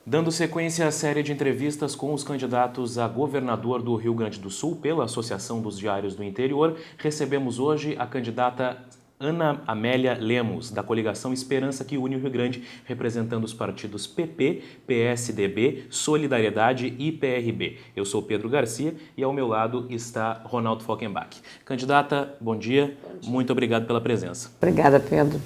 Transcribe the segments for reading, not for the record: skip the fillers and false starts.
Dando sequência à série de entrevistas com os candidatos a governador do Rio Grande do Sul pela Associação dos Diários do Interior, recebemos hoje a candidata Ana Amélia Lemos, da coligação Esperança que une o Rio Grande, representando os partidos PP, PSDB, Solidariedade e PRB. Eu sou Pedro Garcia e ao meu lado está Ronaldo Falkenbach. Candidata, bom dia. Muito obrigado pela presença. Obrigada, Pedro.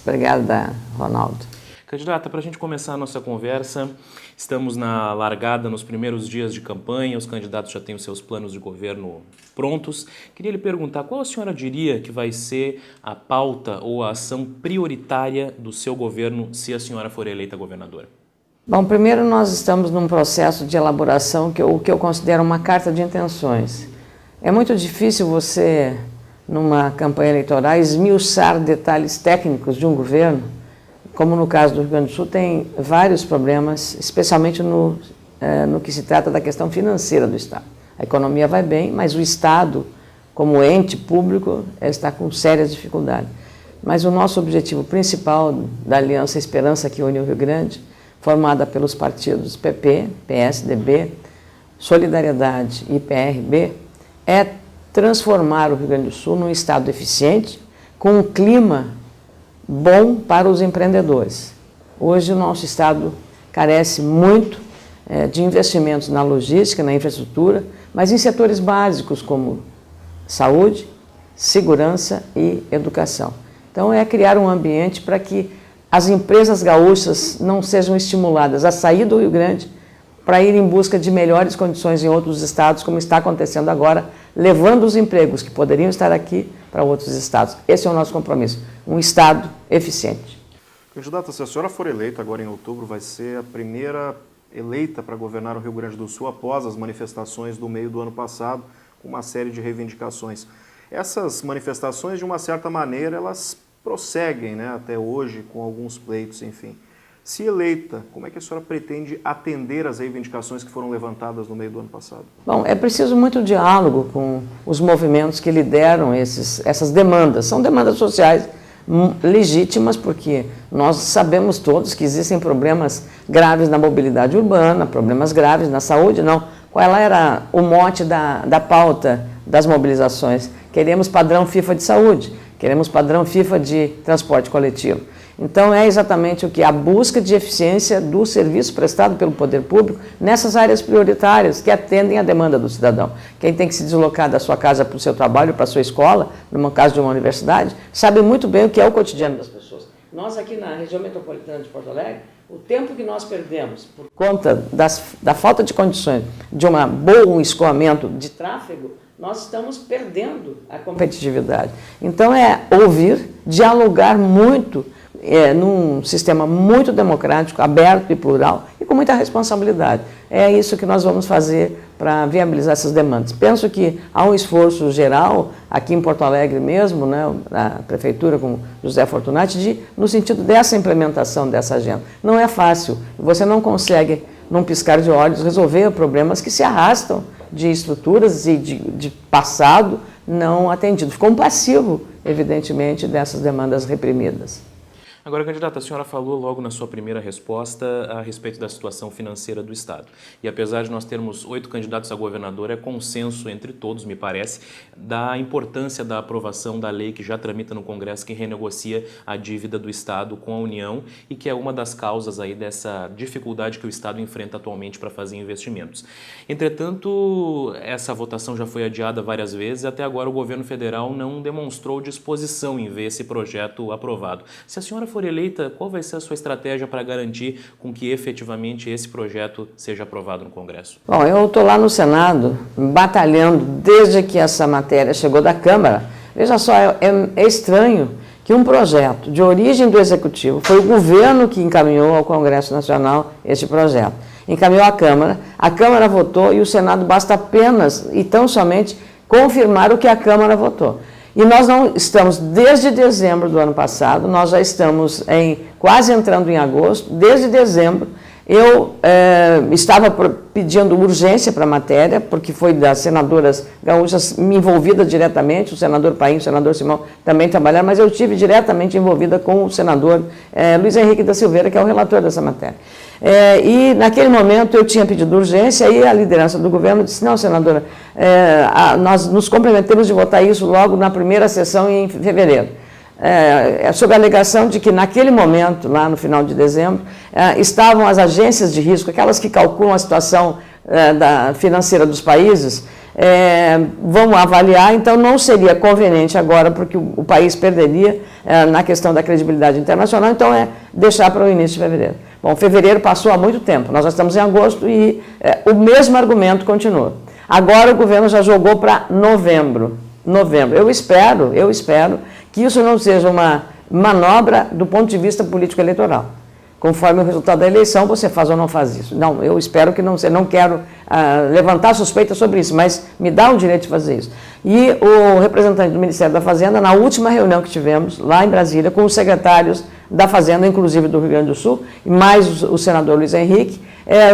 Obrigada, Ronaldo. Candidata, para a gente começar a nossa conversa, estamos na largada, nos primeiros dias de campanha, os candidatos já têm os seus planos de governo prontos. Queria lhe perguntar, qual a senhora diria que vai ser a pauta ou a ação prioritária do seu governo se a senhora for eleita governadora? Bom, primeiro nós estamos num processo de elaboração que eu considero uma carta de intenções. É muito difícil você, numa campanha eleitoral, esmiuçar detalhes técnicos de um governo. Como no caso do Rio Grande do Sul, tem vários problemas, especialmente no que se trata da questão financeira do Estado. A economia vai bem, mas o Estado, como ente público, está com sérias dificuldades. Mas o nosso objetivo principal da Aliança Esperança que une o Rio Grande, formada pelos partidos PP, PSDB, Solidariedade e PRB, é transformar o Rio Grande do Sul num Estado eficiente, com um clima bom para os empreendedores. Hoje o nosso Estado carece muito de investimentos na logística, na infraestrutura, mas em setores básicos como saúde, segurança e educação. Então é criar um ambiente para que as empresas gaúchas não sejam estimuladas a sair do Rio Grande para ir em busca de melhores condições em outros estados, como está acontecendo agora, levando os empregos que poderiam estar aqui para outros estados. Esse é o nosso compromisso, um Estado eficiente. Candidata, se a senhora for eleita agora em outubro, vai ser a primeira eleita para governar o Rio Grande do Sul após as manifestações do meio do ano passado, com uma série de reivindicações. Essas manifestações, de uma certa maneira, elas prosseguem, né, até hoje, com alguns pleitos, enfim. Se eleita, como é que a senhora pretende atender às reivindicações que foram levantadas no meio do ano passado? Bom, é preciso muito diálogo com os movimentos que lideram essas demandas. São demandas sociais legítimas, porque nós sabemos todos que existem problemas graves na mobilidade urbana, problemas graves na saúde, não. Qual era o mote da pauta das mobilizações? Queremos padrão FIFA de saúde, queremos padrão FIFA de transporte coletivo. Então é exatamente o que? A busca de eficiência do serviço prestado pelo poder público nessas áreas prioritárias que atendem à demanda do cidadão. Quem tem que se deslocar da sua casa para o seu trabalho, para a sua escola, no caso de uma universidade, sabe muito bem o que é o cotidiano das pessoas. Nós aqui na região metropolitana de Porto Alegre, o tempo que nós perdemos por conta da falta de condições de um escoamento de tráfego, nós estamos perdendo a competitividade. Então é ouvir, dialogar muito, num sistema muito democrático, aberto e plural e com muita responsabilidade. É isso que nós vamos fazer para viabilizar essas demandas. Penso que há um esforço geral, aqui em Porto Alegre mesmo, né, a Prefeitura com José Fortunati, no sentido dessa implementação dessa agenda. Não é fácil, você não consegue, num piscar de olhos, resolver problemas que se arrastam de estruturas e de passado não atendido. Ficou um passivo, evidentemente, dessas demandas reprimidas. Agora, candidata, a senhora falou logo na sua primeira resposta a respeito da situação financeira do Estado. E apesar de nós termos 8 candidatos a governador, é consenso entre todos, me parece, da importância da aprovação da lei que já tramita no Congresso, que renegocia a dívida do Estado com a União e que é uma das causas aí dessa dificuldade que o Estado enfrenta atualmente para fazer investimentos. Entretanto, essa votação já foi adiada várias vezes e até agora o governo federal não demonstrou disposição em ver esse projeto aprovado. Se a senhora for eleita, qual vai ser a sua estratégia para garantir com que efetivamente esse projeto seja aprovado no Congresso? Bom, eu estou lá no Senado batalhando desde que essa matéria chegou da Câmara. Veja só, é estranho que um projeto de origem do Executivo, foi o governo que encaminhou ao Congresso Nacional este projeto. Encaminhou à Câmara, a Câmara votou e o Senado basta apenas e tão somente confirmar o que a Câmara votou. E nós não estamos, desde dezembro do ano passado, nós já estamos quase entrando em agosto, desde dezembro, eu estava pedindo urgência para a matéria, porque foi das senadoras gaúchas me envolvida diretamente, o senador Paim, o senador Simão também trabalharam, mas eu estive diretamente envolvida com o senador Luiz Henrique da Silveira, que é o relator dessa matéria. E naquele momento eu tinha pedido urgência e a liderança do governo disse, não, senadora, nós nos comprometemos de votar isso logo na primeira sessão em fevereiro. Sob a alegação de que naquele momento, lá no final de dezembro, estavam as agências de risco, aquelas que calculam a situação financeira dos países, vão avaliar, então não seria conveniente agora, porque o país perderia na questão da credibilidade internacional, então deixar para o início de fevereiro. Bom, fevereiro passou há muito tempo, nós já estamos em agosto e o mesmo argumento continua. Agora o governo já jogou para novembro. Eu espero que isso não seja uma manobra do ponto de vista político-eleitoral. Conforme o resultado da eleição, você faz ou não faz isso. Não, eu espero que não seja. Não quero levantar suspeita sobre isso, mas me dá o direito de fazer isso. E o representante do Ministério da Fazenda, na última reunião que tivemos, lá em Brasília, com os secretários da Fazenda, inclusive do Rio Grande do Sul, e mais o senador Luiz Henrique,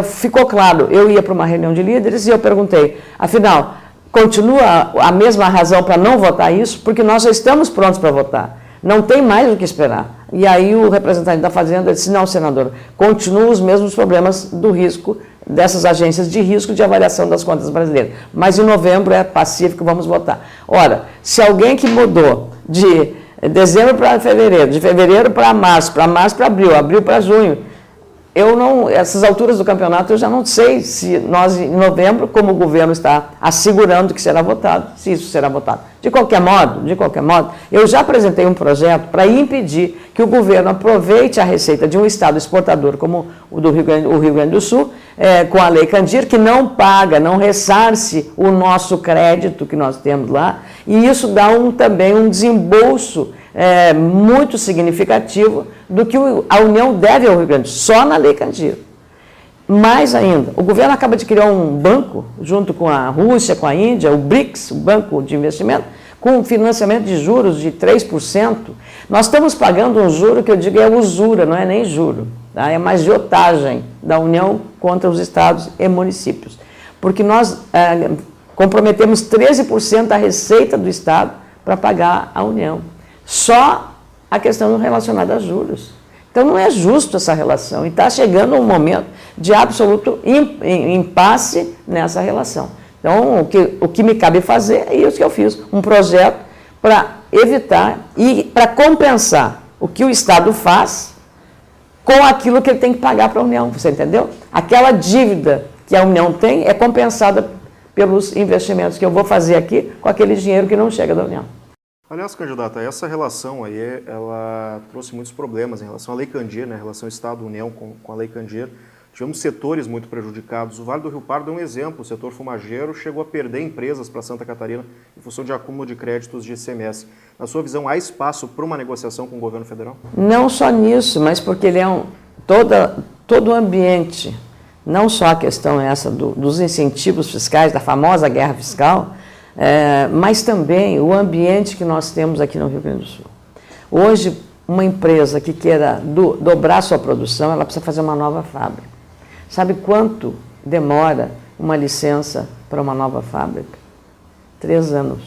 ficou claro, eu ia para uma reunião de líderes e eu perguntei, afinal, continua a mesma razão para não votar isso? Porque nós já estamos prontos para votar. Não tem mais o que esperar. E aí o representante da Fazenda disse, não, senador, continuam os mesmos problemas do risco, dessas agências de risco de avaliação das contas brasileiras. Mas em novembro é pacífico, vamos votar. Ora, se alguém que mudou de dezembro para fevereiro, de fevereiro para março para abril, abril para junho, essas alturas do campeonato eu já não sei se nós em novembro, como o governo está assegurando que será votado, se isso será votado. De qualquer modo, eu já apresentei um projeto para impedir que o governo aproveite a receita de um estado exportador como o Rio Grande do Sul, com a Lei Candir, que não paga, não ressarce o nosso crédito que nós temos lá, e isso dá também um desembolso muito significativo do que a União deve ao Rio Grande, só na Lei Candir. Mais ainda, o governo acaba de criar um banco, junto com a Rússia, com a Índia, o BRICS, o Banco de Investimento, com financiamento de juros de 3%. Nós estamos pagando um juro que eu digo é usura, não é nem juro, tá? É uma agiotagem da União contra os estados e municípios. Porque nós comprometemos 13% da receita do estado para pagar a União. Só a questão relacionada a juros. Então não é justo essa relação e está chegando um momento de absoluto impasse nessa relação. Então o que me cabe fazer é isso que eu fiz, um projeto para evitar e para compensar o que o Estado faz com aquilo que ele tem que pagar para a União, você entendeu? Aquela dívida que a União tem é compensada pelos investimentos que eu vou fazer aqui com aquele dinheiro que não chega da União. Aliás, candidata, essa relação aí, ela trouxe muitos problemas em relação à Lei Candir, né? A relação Estado-União com a Lei Candir. Tivemos setores muito prejudicados. O Vale do Rio Pardo é um exemplo. O setor fumageiro chegou a perder empresas para Santa Catarina em função de acúmulo de créditos de ICMS. Na sua visão, há espaço para uma negociação com o governo federal? Não só nisso, mas porque ele é todo o ambiente, não só a questão essa dos incentivos fiscais, da famosa guerra fiscal, mas também o ambiente que nós temos aqui no Rio Grande do Sul. Hoje, uma empresa que queira dobrar sua produção, ela precisa fazer uma nova fábrica. Sabe quanto demora uma licença para uma nova fábrica? 3 anos.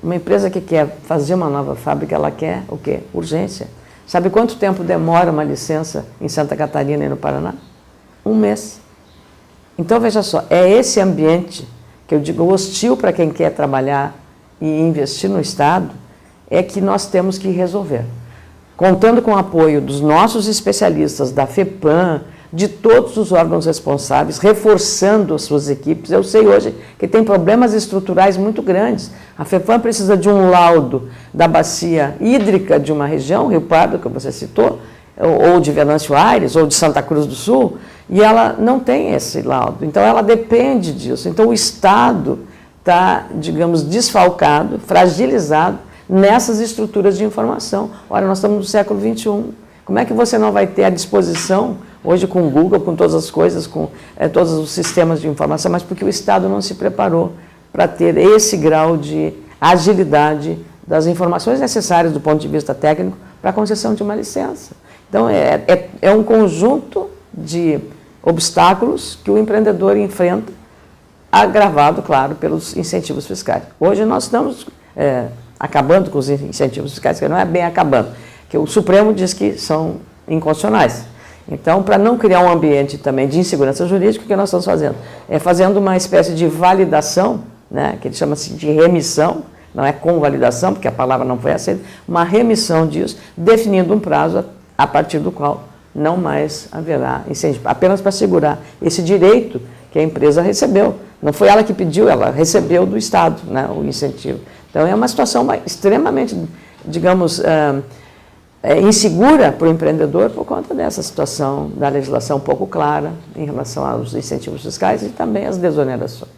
Uma empresa que quer fazer uma nova fábrica, ela quer o quê? Urgência. Sabe quanto tempo demora uma licença em Santa Catarina e no Paraná? 1 mês. Então, veja só, é esse ambiente que eu digo hostil para quem quer trabalhar e investir no Estado, é que nós temos que resolver. Contando com o apoio dos nossos especialistas, da FEPAM, de todos os órgãos responsáveis, reforçando as suas equipes. Eu sei hoje que tem problemas estruturais muito grandes. A FEPAM precisa de um laudo da bacia hídrica de uma região, Rio Pardo, que você citou, ou de Venâncio Aires, ou de Santa Cruz do Sul, e ela não tem esse laudo. Então, ela depende disso. Então, o Estado está, digamos, desfalcado, fragilizado nessas estruturas de informação. Ora, nós estamos no século XXI. Como é que você não vai ter à disposição, hoje com o Google, com todas as coisas, com todos os sistemas de informação, mas porque o Estado não se preparou para ter esse grau de agilidade das informações necessárias do ponto de vista técnico para a concessão de uma licença. Então, é um conjunto de obstáculos que o empreendedor enfrenta, agravado, claro, pelos incentivos fiscais. Hoje nós estamos acabando com os incentivos fiscais, que não é bem acabando, que o Supremo diz que são inconstitucionais. Então, para não criar um ambiente também de insegurança jurídica, o que nós estamos fazendo? É fazendo uma espécie de validação, né, que ele chama-se de remissão, não é convalidação, porque a palavra não foi aceita, uma remissão disso, definindo um prazo a partir do qual não mais haverá incentivo, apenas para assegurar esse direito que a empresa recebeu. Não foi ela que pediu, ela recebeu do Estado, né, o incentivo. Então, é uma situação extremamente, digamos, insegura para o empreendedor por conta dessa situação da legislação pouco clara em relação aos incentivos fiscais e também às desonerações.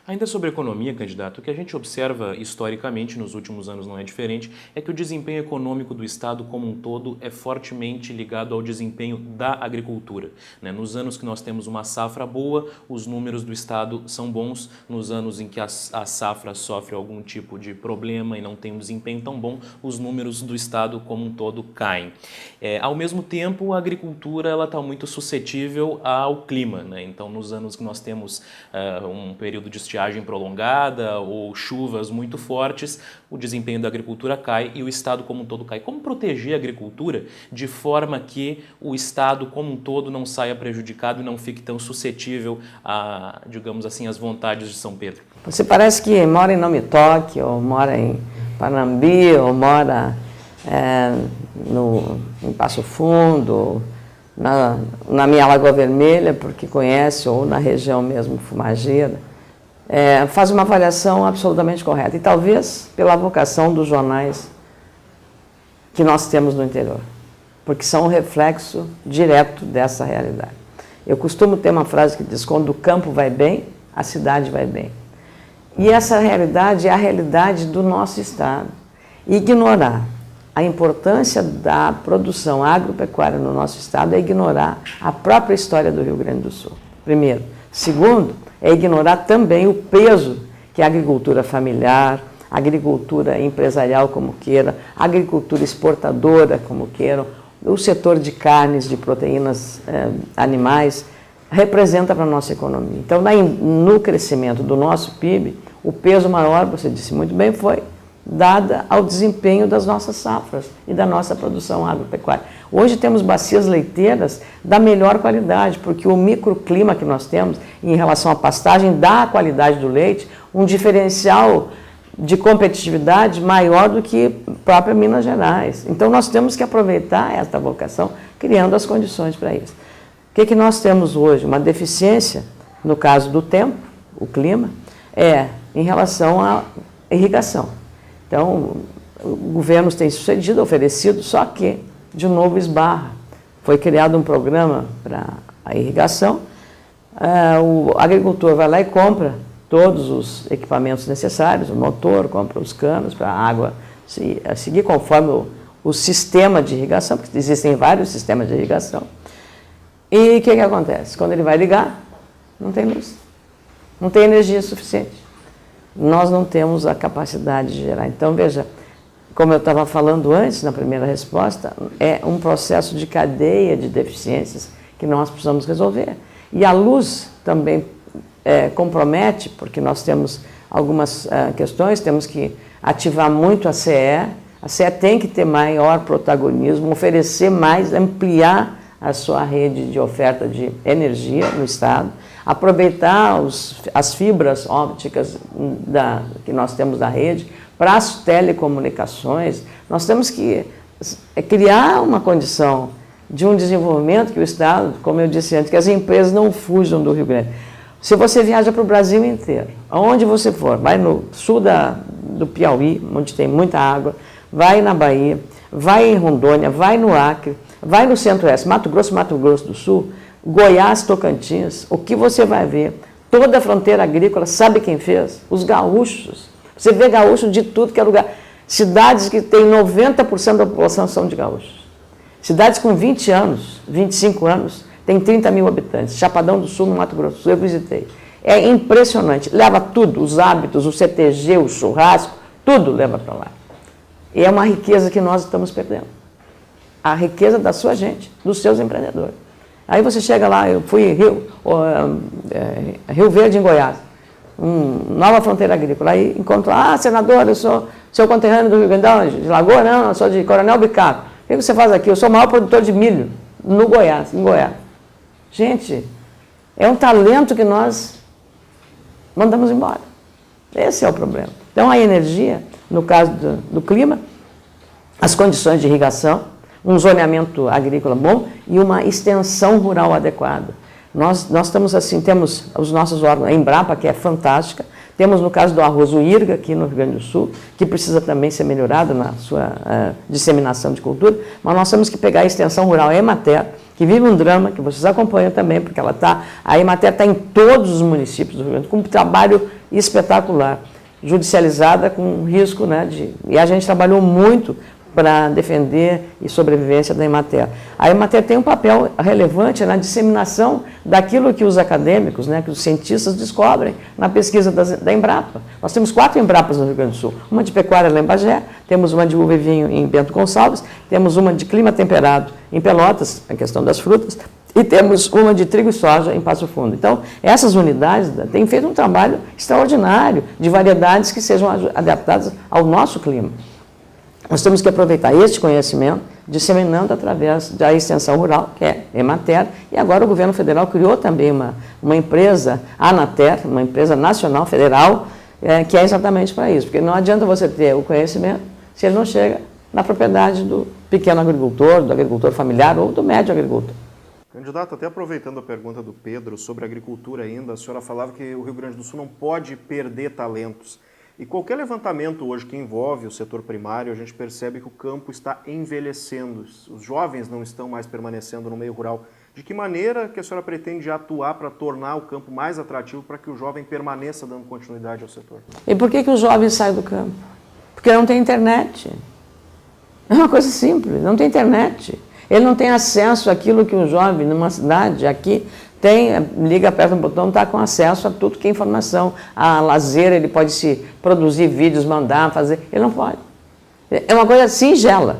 Ainda sobre economia, candidato, o que a gente observa historicamente, nos últimos anos não é diferente, é que o desempenho econômico do Estado como um todo é fortemente ligado ao desempenho da agricultura, né? Nos anos que nós temos uma safra boa, os números do Estado são bons. Nos anos em que a safra sofre algum tipo de problema e não tem um desempenho tão bom, os números do Estado como um todo caem. Ao mesmo tempo, a agricultura está muito suscetível ao clima, né? Então, nos anos que nós temos um período de estiagem prolongada ou chuvas muito fortes, o desempenho da agricultura cai e o Estado como um todo cai. Como proteger a agricultura de forma que o Estado como um todo não saia prejudicado e não fique tão suscetível a, digamos assim, às vontades de São Pedro? Você parece que mora em Não Me Toque, ou mora em Panambi, ou mora em Passo Fundo, na minha Lagoa Vermelha, porque conhece, ou na região mesmo fumageira. Faz uma avaliação absolutamente correta. E talvez pela vocação dos jornais que nós temos no interior, porque são um reflexo direto dessa realidade. Eu costumo ter uma frase que diz: quando o campo vai bem, a cidade vai bem. E essa realidade é a realidade do nosso Estado. Ignorar a importância da produção agropecuária no nosso Estado é ignorar a própria história do Rio Grande do Sul, primeiro. Segundo, é ignorar também o peso que a agricultura familiar, a agricultura empresarial, como queira, a agricultura exportadora, como queiram, o setor de carnes, de proteínas animais, representa para a nossa economia. Então, no crescimento do nosso PIB, o peso maior, você disse muito bem, foi dada ao desempenho das nossas safras e da nossa produção agropecuária. Hoje temos bacias leiteiras da melhor qualidade, porque o microclima que nós temos em relação à pastagem dá à qualidade do leite um diferencial de competitividade maior do que própria Minas Gerais. Então nós temos que aproveitar esta vocação, criando as condições para isso. O que nós temos hoje? Uma deficiência, no caso do tempo, o clima, em relação à irrigação. Então, governos têm sucedido, oferecido, só que, de novo, esbarra. Foi criado um programa para a irrigação, o agricultor vai lá e compra todos os equipamentos necessários, o motor, compra os canos para a água seguir conforme o sistema de irrigação, porque existem vários sistemas de irrigação. E o que acontece? Quando ele vai ligar, não tem luz, não tem energia suficiente. Nós não temos a capacidade de gerar. Então, veja, como eu estava falando antes, na primeira resposta, é um processo de cadeia de deficiências que nós precisamos resolver. E a luz também compromete, porque nós temos algumas questões, temos que ativar muito a CE tem que ter maior protagonismo, oferecer mais, ampliar a sua rede de oferta de energia no Estado, aproveitar as fibras ópticas que nós temos da rede para as telecomunicações. Nós temos que criar uma condição de um desenvolvimento que o Estado, como eu disse antes, que as empresas não fujam do Rio Grande. Se você viaja para o Brasil inteiro, aonde você for, vai no sul do Piauí, onde tem muita água, vai na Bahia, vai em Rondônia, vai no Acre, vai no Centro-Oeste, Mato Grosso do Sul, Goiás, Tocantins, o que você vai ver? Toda a fronteira agrícola, sabe quem fez? Os gaúchos. Você vê gaúcho de tudo que é lugar. Cidades que têm 90% da população são de gaúchos. Cidades com 20 anos, 25 anos, tem 30 mil habitantes. Chapadão do Sul, no Mato Grosso do Sul, eu visitei. É impressionante. Leva tudo, os hábitos, o CTG, o churrasco, tudo leva para lá. E é uma riqueza que nós estamos perdendo. A riqueza da sua gente, dos seus empreendedores. Aí você chega lá, eu fui em Rio Verde, em Goiás, nova fronteira agrícola. Aí encontro, senador, eu sou seu conterrâneo do Rio Grande do Sul, de Lagoa? Não, eu sou de Coronel Bicaco. O que você faz aqui? Eu sou o maior produtor de milho no Goiás, em Goiás. Gente, é um talento que nós mandamos embora. Esse é o problema. Então, a energia, no caso do clima, as condições de irrigação, um zoneamento agrícola bom e uma extensão rural adequada. Nós estamos assim, temos os nossos órgãos, a Embrapa, que é fantástica, temos no caso do arroz o IRGA, aqui no Rio Grande do Sul, que precisa também ser melhorado na sua disseminação de cultura, mas nós temos que pegar a extensão rural, a Emater, que vive um drama, que vocês acompanham também, porque a Emater está em todos os municípios do Rio Grande do Sul, com um trabalho espetacular, judicializada com risco, né, e a gente trabalhou muito para defender e sobrevivência da Emater. A Emater tem um papel relevante na disseminação daquilo que os acadêmicos, né, que os cientistas descobrem na pesquisa da Embrapa. Nós temos 4 Embrapas no Rio Grande do Sul, uma de pecuária lá em Bagé, temos uma de uva e vinho em Bento Gonçalves, temos uma de clima temperado em Pelotas, a questão das frutas, e temos uma de trigo e soja em Passo Fundo. Então, essas unidades têm feito um trabalho extraordinário de variedades que sejam adaptadas ao nosso clima. Nós temos que aproveitar este conhecimento, disseminando através da extensão rural, que é Emater, e agora o governo federal criou também uma empresa, a Anater, uma empresa nacional, federal, que é exatamente para isso, porque não adianta você ter o conhecimento se ele não chega na propriedade do pequeno agricultor, do agricultor familiar ou do médio agricultor. Candidato, até aproveitando a pergunta do Pedro sobre agricultura ainda, a senhora falava que o Rio Grande do Sul não pode perder talentos. E qualquer levantamento hoje que envolve o setor primário, a gente percebe que o campo está envelhecendo, os jovens não estão mais permanecendo no meio rural. De que maneira que a senhora pretende atuar para tornar o campo mais atrativo para que o jovem permaneça dando continuidade ao setor? E por que o jovem sai do campo? Porque não tem internet. É uma coisa simples, não tem internet. Ele não tem acesso àquilo que um jovem numa cidade aqui tem, liga, aperta um botão, está com acesso a tudo que é informação, a lazer, ele pode se produzir vídeos, mandar, fazer, ele não pode. É uma coisa singela,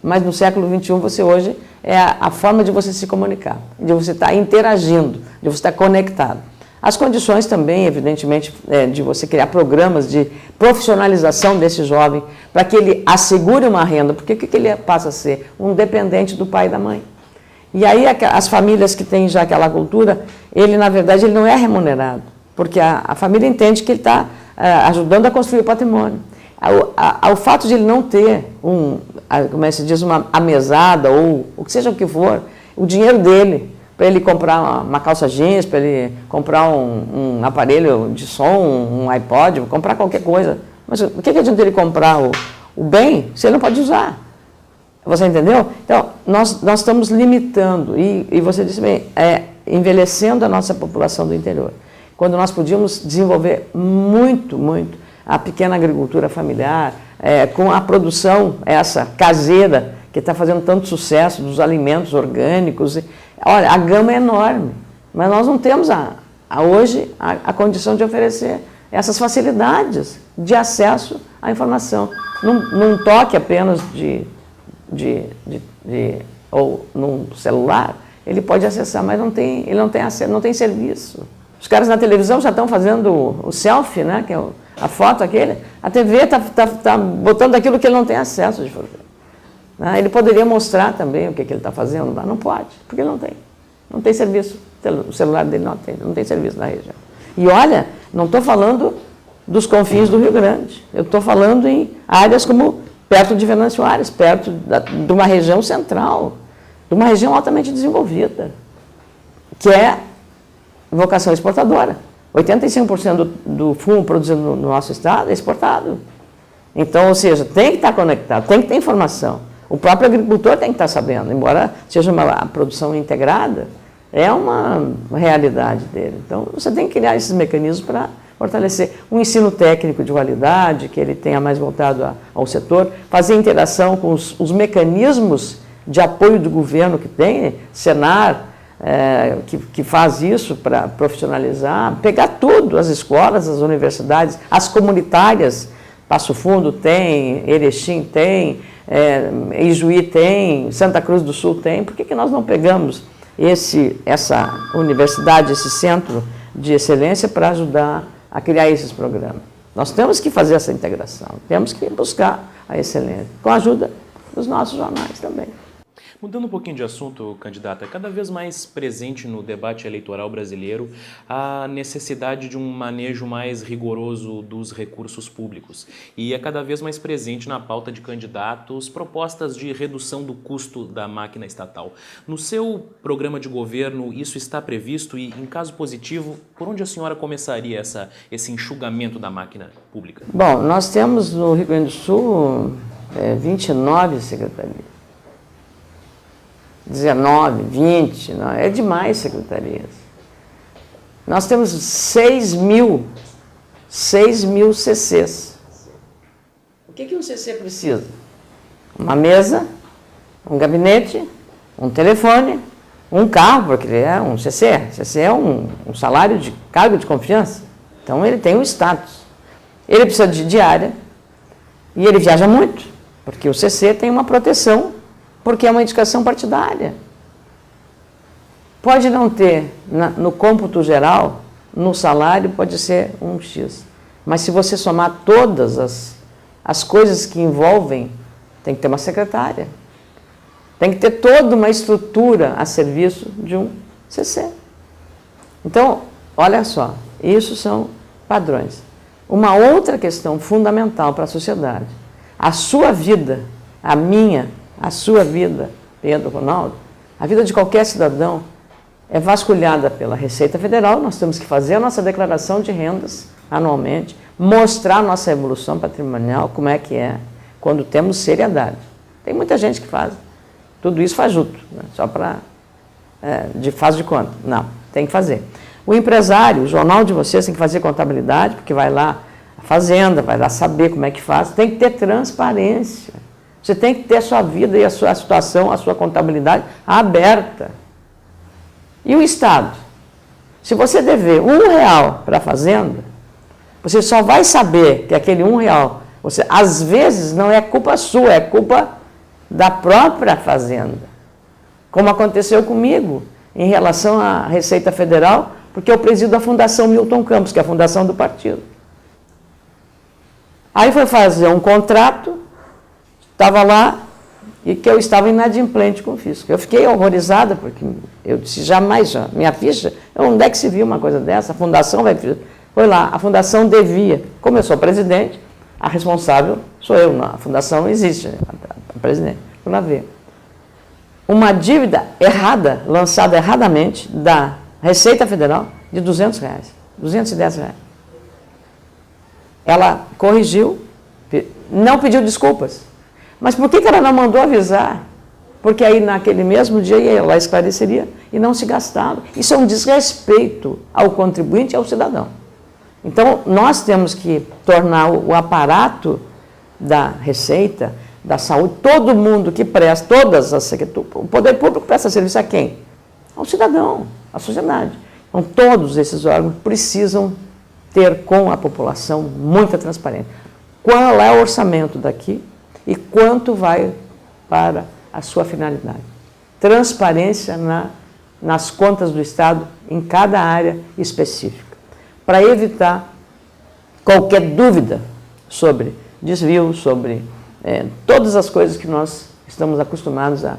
mas no século XXI você hoje é a forma de você se comunicar, de você estar interagindo, de você estar conectado. As condições também, evidentemente, de você criar programas de profissionalização desse jovem, para que ele assegure uma renda, porque o que ele passa a ser? Um dependente do pai e da mãe. E aí as famílias que têm já aquela cultura, ele na verdade ele não é remunerado, porque a família entende que ele está ajudando a construir o patrimônio. O fato de ele não ter como é que se diz, a mesada ou o que seja o que for, o dinheiro dele, para ele comprar uma calça jeans, para ele comprar um aparelho de som, um iPod, comprar qualquer coisa. Mas o que adianta ele comprar o bem se ele não pode usar? Você entendeu? Então, nós estamos limitando, e você disse bem, envelhecendo a nossa população do interior. Quando nós podíamos desenvolver muito, muito a pequena agricultura familiar, com a produção essa caseira, que está fazendo tanto sucesso, dos alimentos orgânicos. Olha, a gama é enorme, mas nós não temos hoje a condição de oferecer essas facilidades de acesso à informação. Num toque apenas ou num celular, ele pode acessar, mas ele não tem acesso, não tem serviço. Os caras na televisão já estão fazendo o selfie, né, que é a foto aquele, a TV está botando aquilo que ele não tem acesso de fazer. Ele poderia mostrar também o que ele está fazendo, não pode, porque ele não tem serviço, o celular dele não tem serviço na região. E olha, não estou falando dos confins do Rio Grande, eu estou falando em áreas como perto de Venâncio Aires, perto de uma região central, de uma região altamente desenvolvida, que é vocação exportadora. 85% do fumo produzido no nosso estado é exportado. Então, ou seja, tem que estar conectado, tem que ter informação. O próprio agricultor tem que estar sabendo, embora seja uma produção integrada, é uma realidade dele. Então, você tem que criar esses mecanismos para fortalecer um ensino técnico de qualidade, que ele tenha mais voltado ao setor, fazer interação com os mecanismos de apoio do governo que tem, Senar, que faz isso para profissionalizar, pegar tudo, as escolas, as universidades, as comunitárias, Passo Fundo tem, Erechim tem, Ijuí tem, Santa Cruz do Sul tem. Por que nós não pegamos essa universidade, esse centro de excelência para ajudar a criar esses programas? Nós temos que fazer essa integração, temos que buscar a excelência, com a ajuda dos nossos jornais também. Mudando um pouquinho de assunto, candidata, cada vez mais presente no debate eleitoral brasileiro a necessidade de um manejo mais rigoroso dos recursos públicos. E é cada vez mais presente na pauta de candidatos propostas de redução do custo da máquina estatal. No seu programa de governo, isso está previsto e, em caso positivo, por onde a senhora começaria esse enxugamento da máquina pública? Bom, nós temos no Rio Grande do Sul 29 secretarias. 19, 20, não, é demais secretarias. Nós temos 6 mil CCs. O que um CC precisa? Uma mesa, um gabinete, um telefone, um carro, porque ele é um CC. CC é um salário de cargo de confiança. Então ele tem um status. Ele precisa de diária e ele viaja muito, porque o CC tem uma proteção, porque é uma indicação partidária. Pode não ter, no cômputo geral, no salário, pode ser um X. Mas se você somar todas as coisas que envolvem, tem que ter uma secretária. Tem que ter toda uma estrutura a serviço de um CC. Então, olha só, isso são padrões. Uma outra questão fundamental para a sociedade, a sua vida, a minha, a sua vida, Pedro, Ronaldo, a vida de qualquer cidadão é vasculhada pela Receita Federal. Nós temos que fazer a nossa declaração de rendas anualmente, mostrar a nossa evolução patrimonial, como é que é, quando temos seriedade. Tem muita gente que faz. Tudo isso faz junto, né? Só para faz de conta. Não, tem que fazer. O empresário, o jornal de vocês tem que fazer contabilidade, porque vai lá a fazenda, vai lá saber como é que faz. Tem que ter transparência. Você tem que ter a sua vida e a sua situação, a sua contabilidade aberta. E o Estado? Se você dever R$1 para a fazenda, você só vai saber que aquele R$1, às vezes não é culpa sua, é culpa da própria fazenda. Como aconteceu comigo em relação à Receita Federal, porque eu presido a Fundação Milton Campos, que é a fundação do partido. Aí foi fazer um contrato, estava lá, e que eu estava inadimplente com o fisco. Eu fiquei horrorizada, porque eu disse, jamais, minha ficha, onde é que se viu uma coisa dessa? A fundação vai... Foi lá, a fundação devia. Como eu sou presidente, a responsável sou eu, não, a fundação existe, a presidente. Fui lá ver. Uma dívida errada, lançada erradamente, da Receita Federal, de R$200, R$210. Ela corrigiu, não pediu desculpas. Mas por que ela não mandou avisar? Porque aí naquele mesmo dia ela esclareceria e não se gastava. Isso é um desrespeito ao contribuinte e ao cidadão. Então, nós temos que tornar o aparato da Receita, da saúde, todo mundo que presta, o poder público presta serviço a quem? Ao cidadão, à sociedade. Então, todos esses órgãos precisam ter com a população muita transparência. Qual é o orçamento daqui? E quanto vai para a sua finalidade. Transparência nas contas do Estado em cada área específica, para evitar qualquer dúvida sobre desvio, sobre todas as coisas que nós estamos acostumados a,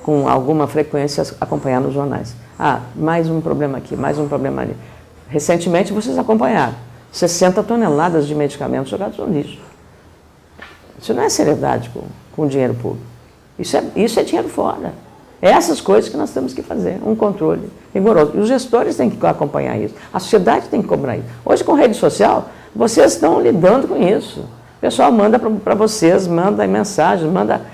com alguma frequência, acompanhar nos jornais. Ah, mais um problema aqui, mais um problema ali. Recentemente vocês acompanharam 60 toneladas de medicamentos jogados no lixo. Isso não é seriedade com o dinheiro público. Isso é dinheiro fora. É essas coisas que nós temos que fazer, um controle rigoroso. E os gestores têm que acompanhar isso. A sociedade tem que cobrar isso. Hoje, com rede social, vocês estão lidando com isso. O pessoal manda para vocês, manda mensagens, manda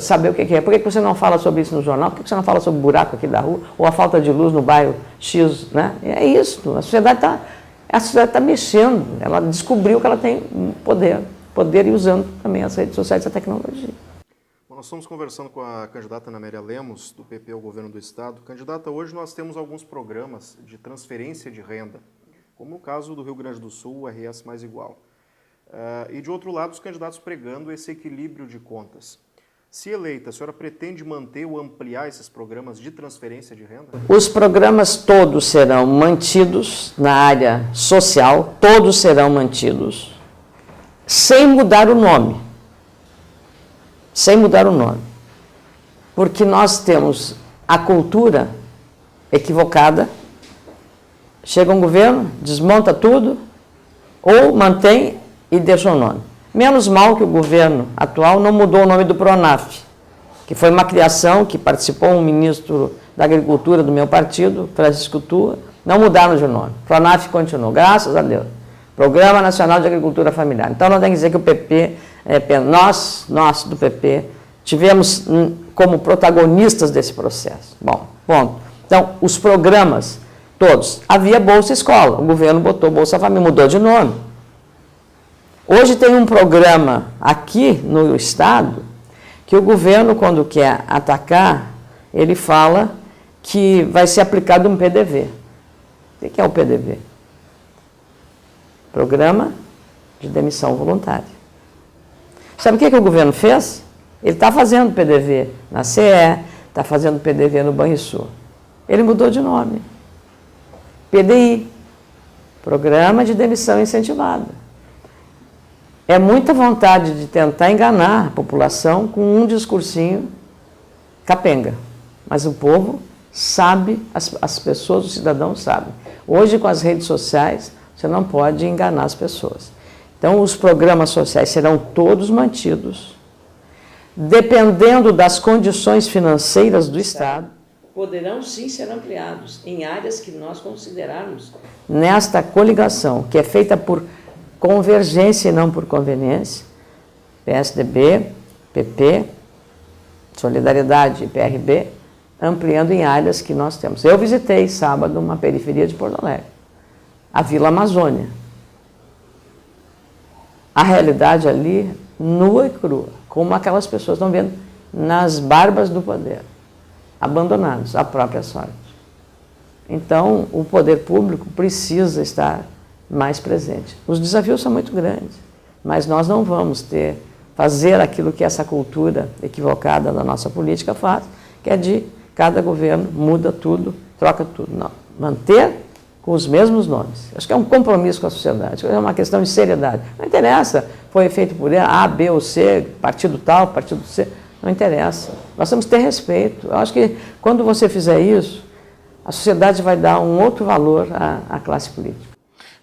saber o que é. Por que você não fala sobre isso no jornal? Por que você não fala sobre o buraco aqui da rua? Ou a falta de luz no bairro X? Né? É isso. A sociedade está mexendo. Ela descobriu que ela tem poder e usando também as redes sociais e a tecnologia. Bom, nós estamos conversando com a candidata Ana Amélia Lemos, do PP ao Governo do Estado. Candidata, hoje nós temos alguns programas de transferência de renda, como no caso do Rio Grande do Sul, o RS Mais Igual. E de outro lado, os candidatos pregando esse equilíbrio de contas. Se eleita, a senhora pretende manter ou ampliar esses programas de transferência de renda? Os programas todos serão mantidos na área social, todos serão mantidos, sem mudar o nome. Sem mudar o nome. porque nós temos a cultura equivocada, chega um governo, desmonta tudo, ou mantém e deixa o nome. Menos mal que o governo atual não mudou o nome do Pronaf, que foi uma criação que participou um ministro da Agricultura do meu partido, Francisco Tua, não mudaram de nome. Pronaf continuou, graças a Deus. Programa Nacional de Agricultura Familiar. Então, não tem que dizer que o PP, nós do PP, tivemos como protagonistas desse processo. Bom, ponto. Então, os programas, todos. Havia Bolsa Escola, o governo botou Bolsa Família, mudou de nome. Hoje tem um programa aqui no Estado que o governo, quando quer atacar, ele fala que vai ser aplicado um PDV. O que é o PDV? Programa de Demissão Voluntária. Sabe o que o governo fez? Ele está fazendo PDV na CE, está fazendo PDV no Banrisul. Ele mudou de nome. PDI, Programa de Demissão Incentivada. É muita vontade de tentar enganar a população com um discursinho capenga. Mas o povo sabe, as pessoas, os cidadãos sabem. Hoje, com as redes sociais, você não pode enganar as pessoas. Então, os programas sociais serão todos mantidos, dependendo das condições financeiras do Estado, poderão sim ser ampliados em áreas que nós considerarmos nesta coligação, que é feita por convergência e não por conveniência, PSDB, PP, Solidariedade e PRB, ampliando em áreas que nós temos. Eu visitei sábado uma periferia de Porto Alegre, a Vila Amazônia. A realidade ali, nua e crua, como aquelas pessoas estão vendo nas barbas do poder, abandonados à própria sorte. Então, o poder público precisa estar mais presente. Os desafios são muito grandes, mas nós não vamos fazer aquilo que essa cultura equivocada da nossa política faz, que é de cada governo muda tudo, troca tudo. Não, manter com os mesmos nomes. Acho que é um compromisso com a sociedade, é uma questão de seriedade. Não interessa, foi feito por A, B ou C, partido tal, partido C, não interessa. Nós temos que ter respeito. Eu acho que quando você fizer isso, a sociedade vai dar um outro valor à classe política.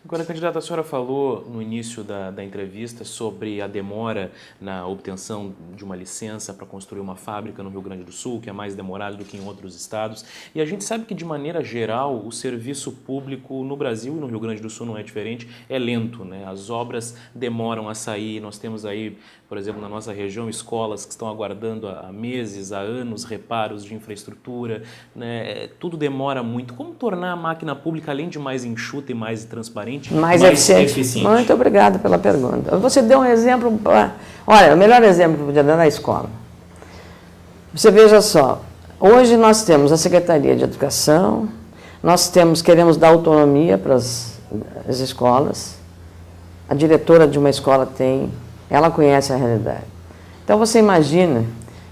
Agora, candidata, a senhora falou no início da entrevista sobre a demora na obtenção de uma licença para construir uma fábrica no Rio Grande do Sul, que é mais demorado do que em outros estados. E a gente sabe que, de maneira geral, o serviço público no Brasil e no Rio Grande do Sul não é diferente, é lento, né? As obras demoram a sair. Nós temos aí, por exemplo, na nossa região, escolas que estão aguardando há meses, há anos, reparos de infraestrutura, né? Tudo demora muito. Como tornar a máquina pública, além de mais enxuta e mais transparente, mais eficiente. Muito obrigada pela pergunta. Você deu um exemplo, olha, o melhor exemplo que eu podia dar na escola. Você veja só, hoje nós temos a Secretaria de Educação, queremos dar autonomia para as escolas, a diretora de uma escola ela conhece a realidade. Então você imagina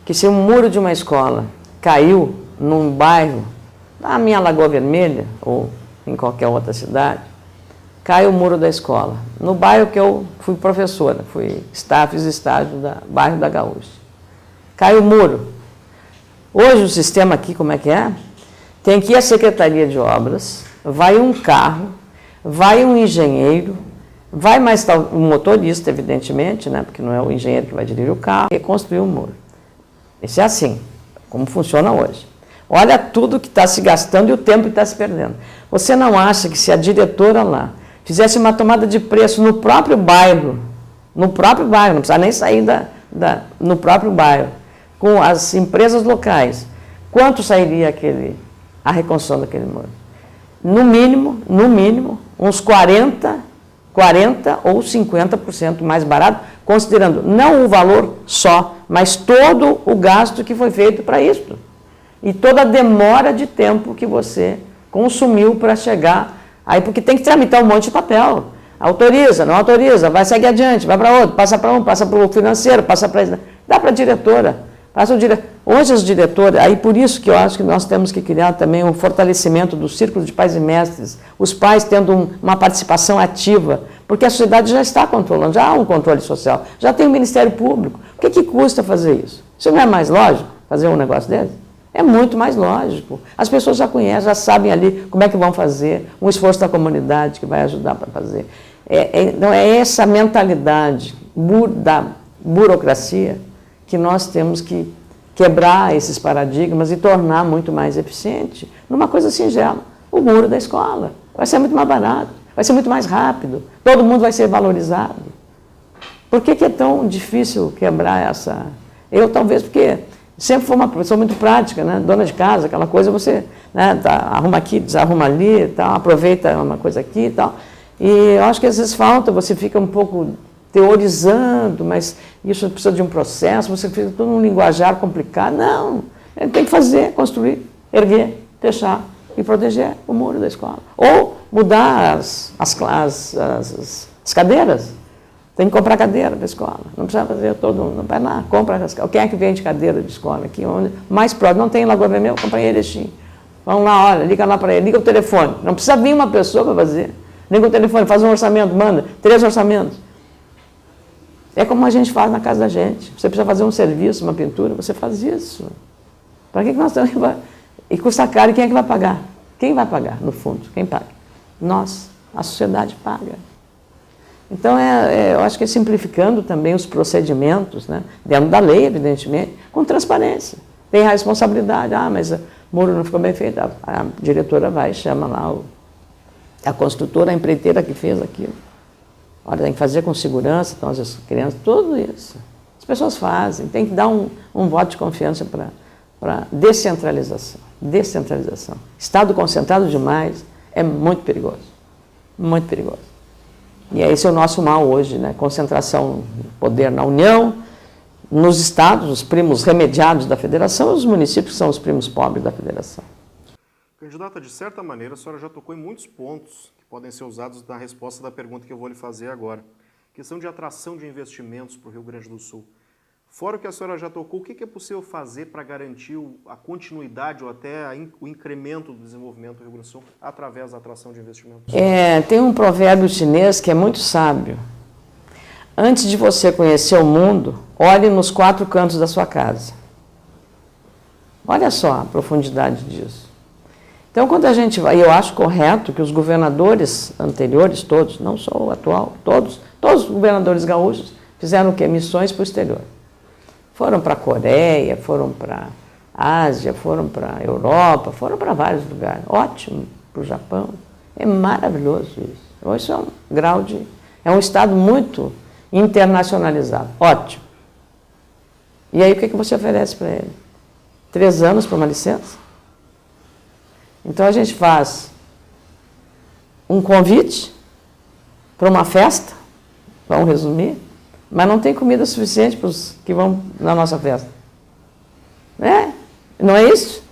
que se um muro de uma escola caiu num bairro, na minha Lagoa Vermelha, ou em qualquer outra cidade, cai o muro da escola. No bairro que eu fui professora, fiz estágio no bairro da Gaúcha. Cai o muro. Hoje o sistema aqui, como é que é? Tem que ir a Secretaria de Obras, vai um carro, vai um engenheiro, vai mais um motorista, evidentemente, né? Porque não é o engenheiro que vai dirigir o carro, e construir o muro. Isso é assim, como funciona hoje. Olha tudo que está se gastando e o tempo que está se perdendo. Você não acha que se a diretora lá fizesse uma tomada de preço no próprio bairro, não precisa nem sair no próprio bairro, com as empresas locais, quanto sairia a reconstrução daquele muro? No mínimo, uns 40 ou 50% mais barato, considerando não o valor só, mas todo o gasto que foi feito para isso. E toda a demora de tempo que você consumiu para chegar aí, porque tem que tramitar um monte de papel. Autoriza, não autoriza, segue adiante, vai para outro, passa para um, passa para o financeiro, passa para... Dá para a diretora. Hoje as diretoras, aí por isso que eu acho que nós temos que criar também um fortalecimento do círculo de pais e mestres, os pais tendo uma participação ativa, porque a sociedade já está controlando, já há um controle social, já tem o Ministério Público. O que custa fazer isso? Isso não é mais lógico? fazer um negócio desse? É muito mais lógico. As pessoas já conhecem, já sabem ali como é que vão fazer, um esforço da comunidade que vai ajudar para fazer. Então, é essa mentalidade da burocracia que nós temos que quebrar esses paradigmas e tornar muito mais eficiente numa coisa singela. O muro da escola. Vai ser muito mais barato, vai ser muito mais rápido, todo mundo vai ser valorizado. Por que é tão difícil quebrar essa... Eu talvez porque sempre fui uma pessoa muito prática, né? Dona de casa, aquela coisa você, né, arruma aqui, desarruma ali, tal, aproveita uma coisa aqui e tal. E eu acho que às vezes falta, você fica um pouco teorizando, mas isso precisa de um processo, você fica todo um linguajar complicado. Não, tem que fazer, construir, erguer, fechar e proteger o muro da escola. Ou mudar as cadeiras. Tem que comprar cadeira para a escola. Não precisa fazer todo mundo. Vai lá, compra. Quem é que vende cadeira de escola aqui? Onde? Mais próximo. Não tem em Lagoa Vermelha, eu comprei em Erechim. Vamos lá, olha, liga lá para ele, liga o telefone. Não precisa vir uma pessoa para fazer. Liga o telefone, faz um orçamento, manda 3 orçamentos. É como a gente faz na casa da gente. Você precisa fazer um serviço, uma pintura, você faz isso. Para que nós estamos... E custa caro, e quem é que vai pagar? Quem vai pagar, no fundo? Quem paga? Nós, a sociedade paga. Então, eu acho que é simplificando também os procedimentos, né? Dentro da lei, evidentemente, com transparência. Tem a responsabilidade, mas o muro não ficou bem feito, a diretora vai, chama lá a construtora, a empreiteira que fez aquilo. Olha, tem que fazer com segurança, então as crianças, tudo isso. As pessoas fazem, tem que dar um voto de confiança para descentralização. Descentralização. Estado concentrado demais é muito perigoso. Muito perigoso. E esse é o nosso mal hoje, né? Concentração de poder na União, nos estados, os primos remediados da federação, e os municípios que são os primos pobres da federação. Candidata, de certa maneira, a senhora já tocou em muitos pontos que podem ser usados na resposta da pergunta que eu vou lhe fazer agora. Questão de atração de investimentos para o Rio Grande do Sul. Fora o que a senhora já tocou, o que é possível fazer para garantir a continuidade ou até o incremento do desenvolvimento do Rio Grande do Sul através da atração de investimentos? Tem um provérbio chinês que é muito sábio. Antes de você conhecer o mundo, olhe nos 4 cantos da sua casa. Olha só a profundidade disso. Então, quando a gente vai, eu acho correto que os governadores anteriores, todos, não só o atual, todos os governadores gaúchos fizeram o quê? Missões para o exterior. Foram para a Coreia, foram para a Ásia, foram para a Europa, foram para vários lugares. Ótimo, para o Japão. É maravilhoso isso. Isso é um grau de... É um estado muito internacionalizado. Ótimo. E aí o que você oferece para ele? 3 anos para uma licença? Então a gente faz um convite para uma festa, vamos resumir, mas não tem comida suficiente para os que vão na nossa festa. Não é isso?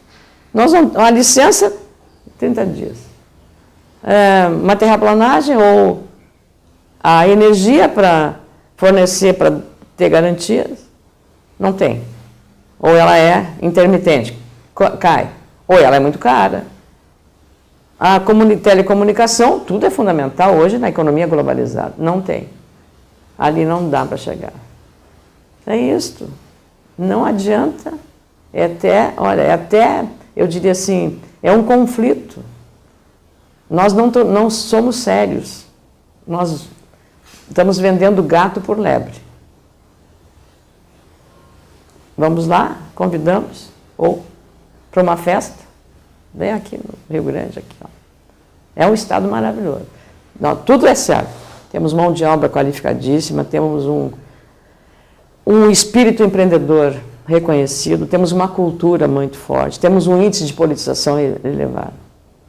Nós vamos, uma licença, 30 dias. Uma terraplanagem ou a energia para fornecer, para ter garantias, não tem. Ou ela é intermitente, cai. Ou ela é muito cara. A telecomunicação, tudo é fundamental hoje na economia globalizada. Não tem. Ali não dá para chegar. É isto. Não adianta. Eu diria assim, é um conflito. Nós não somos sérios. Nós estamos vendendo gato por lebre. Vamos lá, convidamos, ou para uma festa, vem aqui no Rio Grande, aqui, ó. É um estado maravilhoso. Não, tudo é certo. Temos mão de obra qualificadíssima, temos um espírito empreendedor reconhecido, temos uma cultura muito forte, temos um índice de politização elevado.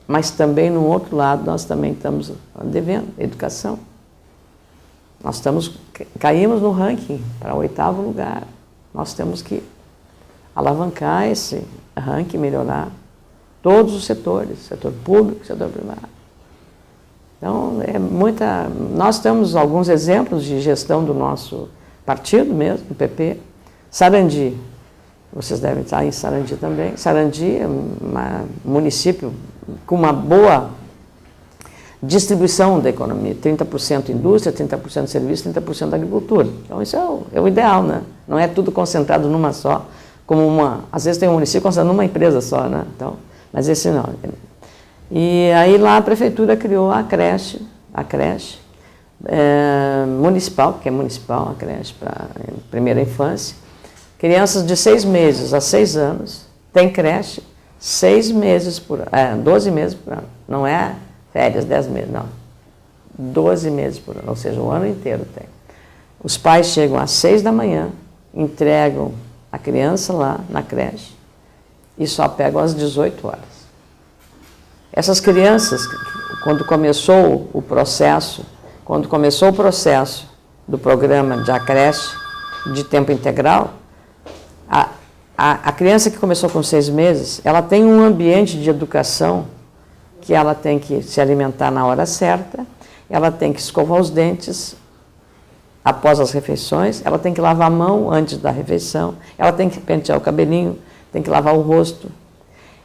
Mas também, no outro lado, nós também estamos devendo educação. Nós caímos no ranking para o 8º lugar. Nós temos que alavancar esse ranking, melhorar todos os setores, setor público, setor privado. Então, nós temos alguns exemplos de gestão do nosso partido mesmo, do PP. Sarandi, vocês devem estar em Sarandi também. Sarandi é um município com uma boa distribuição da economia, 30% indústria, 30% serviço, 30% agricultura. Então, isso é o ideal, né? Não é tudo concentrado numa só, como às vezes tem um município considerando uma empresa só, né? Então, mas esse não. E aí lá a prefeitura criou a creche municipal, que é municipal, a creche para primeira infância. Crianças de 6 meses a 6 anos, tem creche 6 meses por ano, 12 meses por ano. Não é férias, 10 meses, não. 12 meses por ano, ou seja, o ano inteiro tem. Os pais chegam às 6 da manhã, entregam a criança lá na creche e só pegam às 18 horas. Essas crianças, quando começou o processo do programa de creche de tempo integral, a criança que começou com 6 meses, ela tem um ambiente de educação que ela tem que se alimentar na hora certa, ela tem que escovar os dentes após as refeições, ela tem que lavar a mão antes da refeição, ela tem que pentear o cabelinho, tem que lavar o rosto.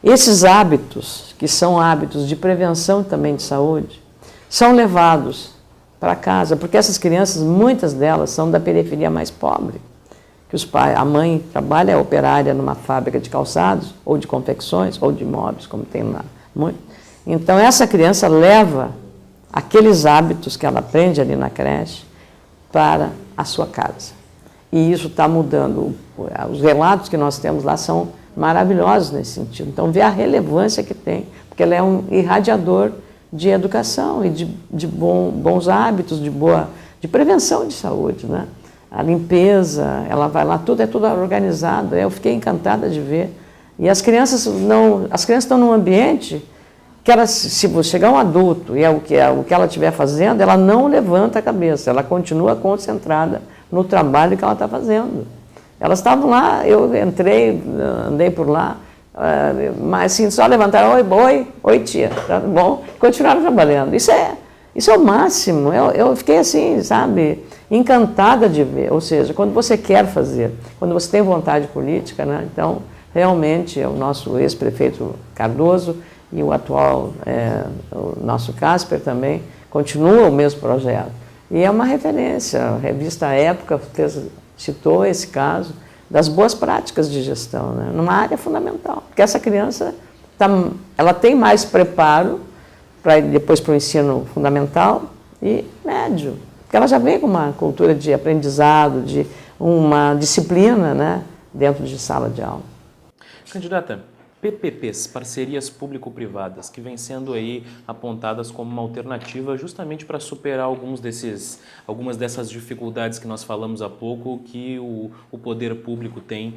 Esses hábitos, que são hábitos de prevenção também de saúde, são levados para casa, porque essas crianças, muitas delas, são da periferia mais pobre, que os pais, a mãe trabalha, é operária numa fábrica de calçados, ou de confecções, ou de móveis, como tem lá muito. Então, essa criança leva aqueles hábitos que ela aprende ali na creche para a sua casa. E isso está mudando. Os relatos que nós temos lá são maravilhosos nesse sentido. Então, vê a relevância que tem, porque ela é um irradiador de educação e de bons hábitos, de prevenção de saúde, né? A limpeza, ela vai lá, é tudo organizado. Eu fiquei encantada de ver. E as crianças estão num ambiente que se chegar um adulto e o que ela estiver fazendo, ela não levanta a cabeça, ela continua concentrada no trabalho que ela está fazendo. Elas estavam lá, eu andei por lá, mas assim, só levantaram, oi tia, tá bom? Continuaram trabalhando. Isso é o máximo. Eu fiquei assim, sabe, encantada de ver. Ou seja, quando você quer fazer, quando você tem vontade política, né? Então, realmente, o nosso ex-prefeito Cardoso e o atual, o nosso Casper também, continua o mesmo projeto. E é uma referência, a revista Época citou esse caso das boas práticas de gestão, né? Numa área fundamental, porque essa criança ela tem mais preparo depois para o ensino fundamental e médio, porque ela já vem com uma cultura de aprendizado, de uma disciplina, né, dentro de sala de aula. Candidata, PPPs, parcerias público-privadas, que vêm sendo aí apontadas como uma alternativa justamente para superar algumas dessas dificuldades que nós falamos há pouco, que o poder público tem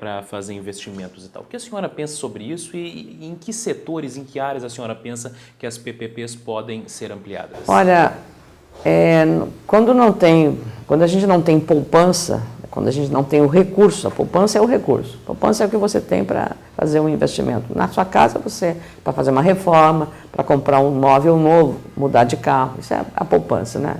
para fazer investimentos e tal. O que a senhora pensa sobre isso e em que setores, em que áreas a senhora pensa que as PPPs podem ser ampliadas? Olha, quando a gente não tem poupança, quando a gente não tem o recurso, a poupança é o recurso. A poupança é o que você tem para fazer um investimento. Na sua casa, para fazer uma reforma, para comprar um móvel novo, mudar de carro. Isso é a poupança, né?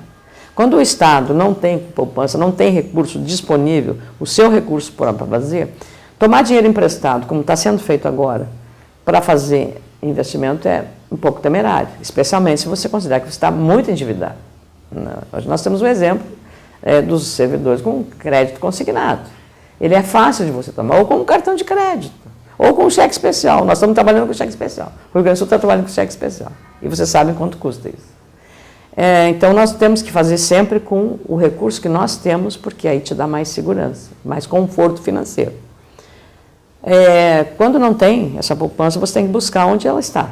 Quando o Estado não tem poupança, não tem recurso disponível, o seu recurso para fazer, tomar dinheiro emprestado, como está sendo feito agora, para fazer investimento é um pouco temerário, especialmente se você considerar que você está muito endividado. Hoje nós temos um exemplo dos servidores com crédito consignado. Ele é fácil de você tomar, ou com um cartão de crédito, ou com um cheque especial. Nós estamos trabalhando com cheque especial. O Rio Grande do Sul está trabalhando com cheque especial. E você sabe quanto custa isso. Então, nós temos que fazer sempre com o recurso que nós temos, porque aí te dá mais segurança, mais conforto financeiro. Quando não tem essa poupança, você tem que buscar onde ela está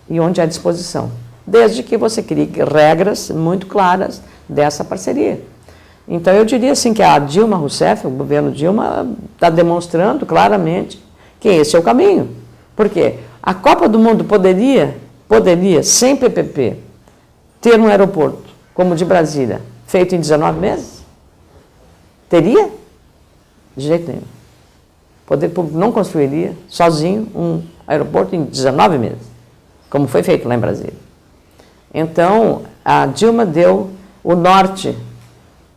e onde há disposição, desde que você crie regras muito claras dessa parceria. Então, eu diria assim que a Dilma Rousseff, o governo Dilma, está demonstrando claramente que esse é o caminho. Por quê? A Copa do Mundo poderia, sem PPP, ter um aeroporto, como o de Brasília, feito em 19 meses? Teria? De jeito nenhum. O poder público não construiria, sozinho, um aeroporto em 19 meses, como foi feito lá em Brasília. Então, a Dilma deu o norte,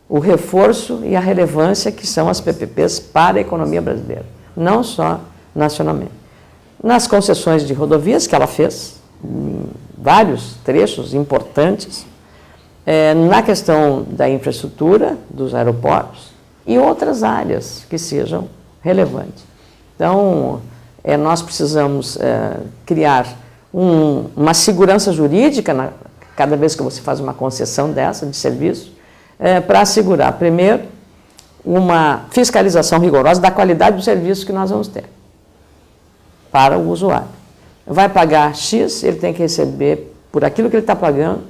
o reforço e a relevância que são as PPPs para a economia brasileira, não só nacionalmente. Nas concessões de rodovias que ela fez, em vários trechos importantes, na questão da infraestrutura, dos aeroportos e outras áreas que sejam relevante. Então, nós precisamos criar uma segurança jurídica cada vez que você faz uma concessão dessa de serviço, para assegurar, primeiro, uma fiscalização rigorosa da qualidade do serviço que nós vamos ter para o usuário. Vai pagar X, ele tem que receber, por aquilo que ele está pagando,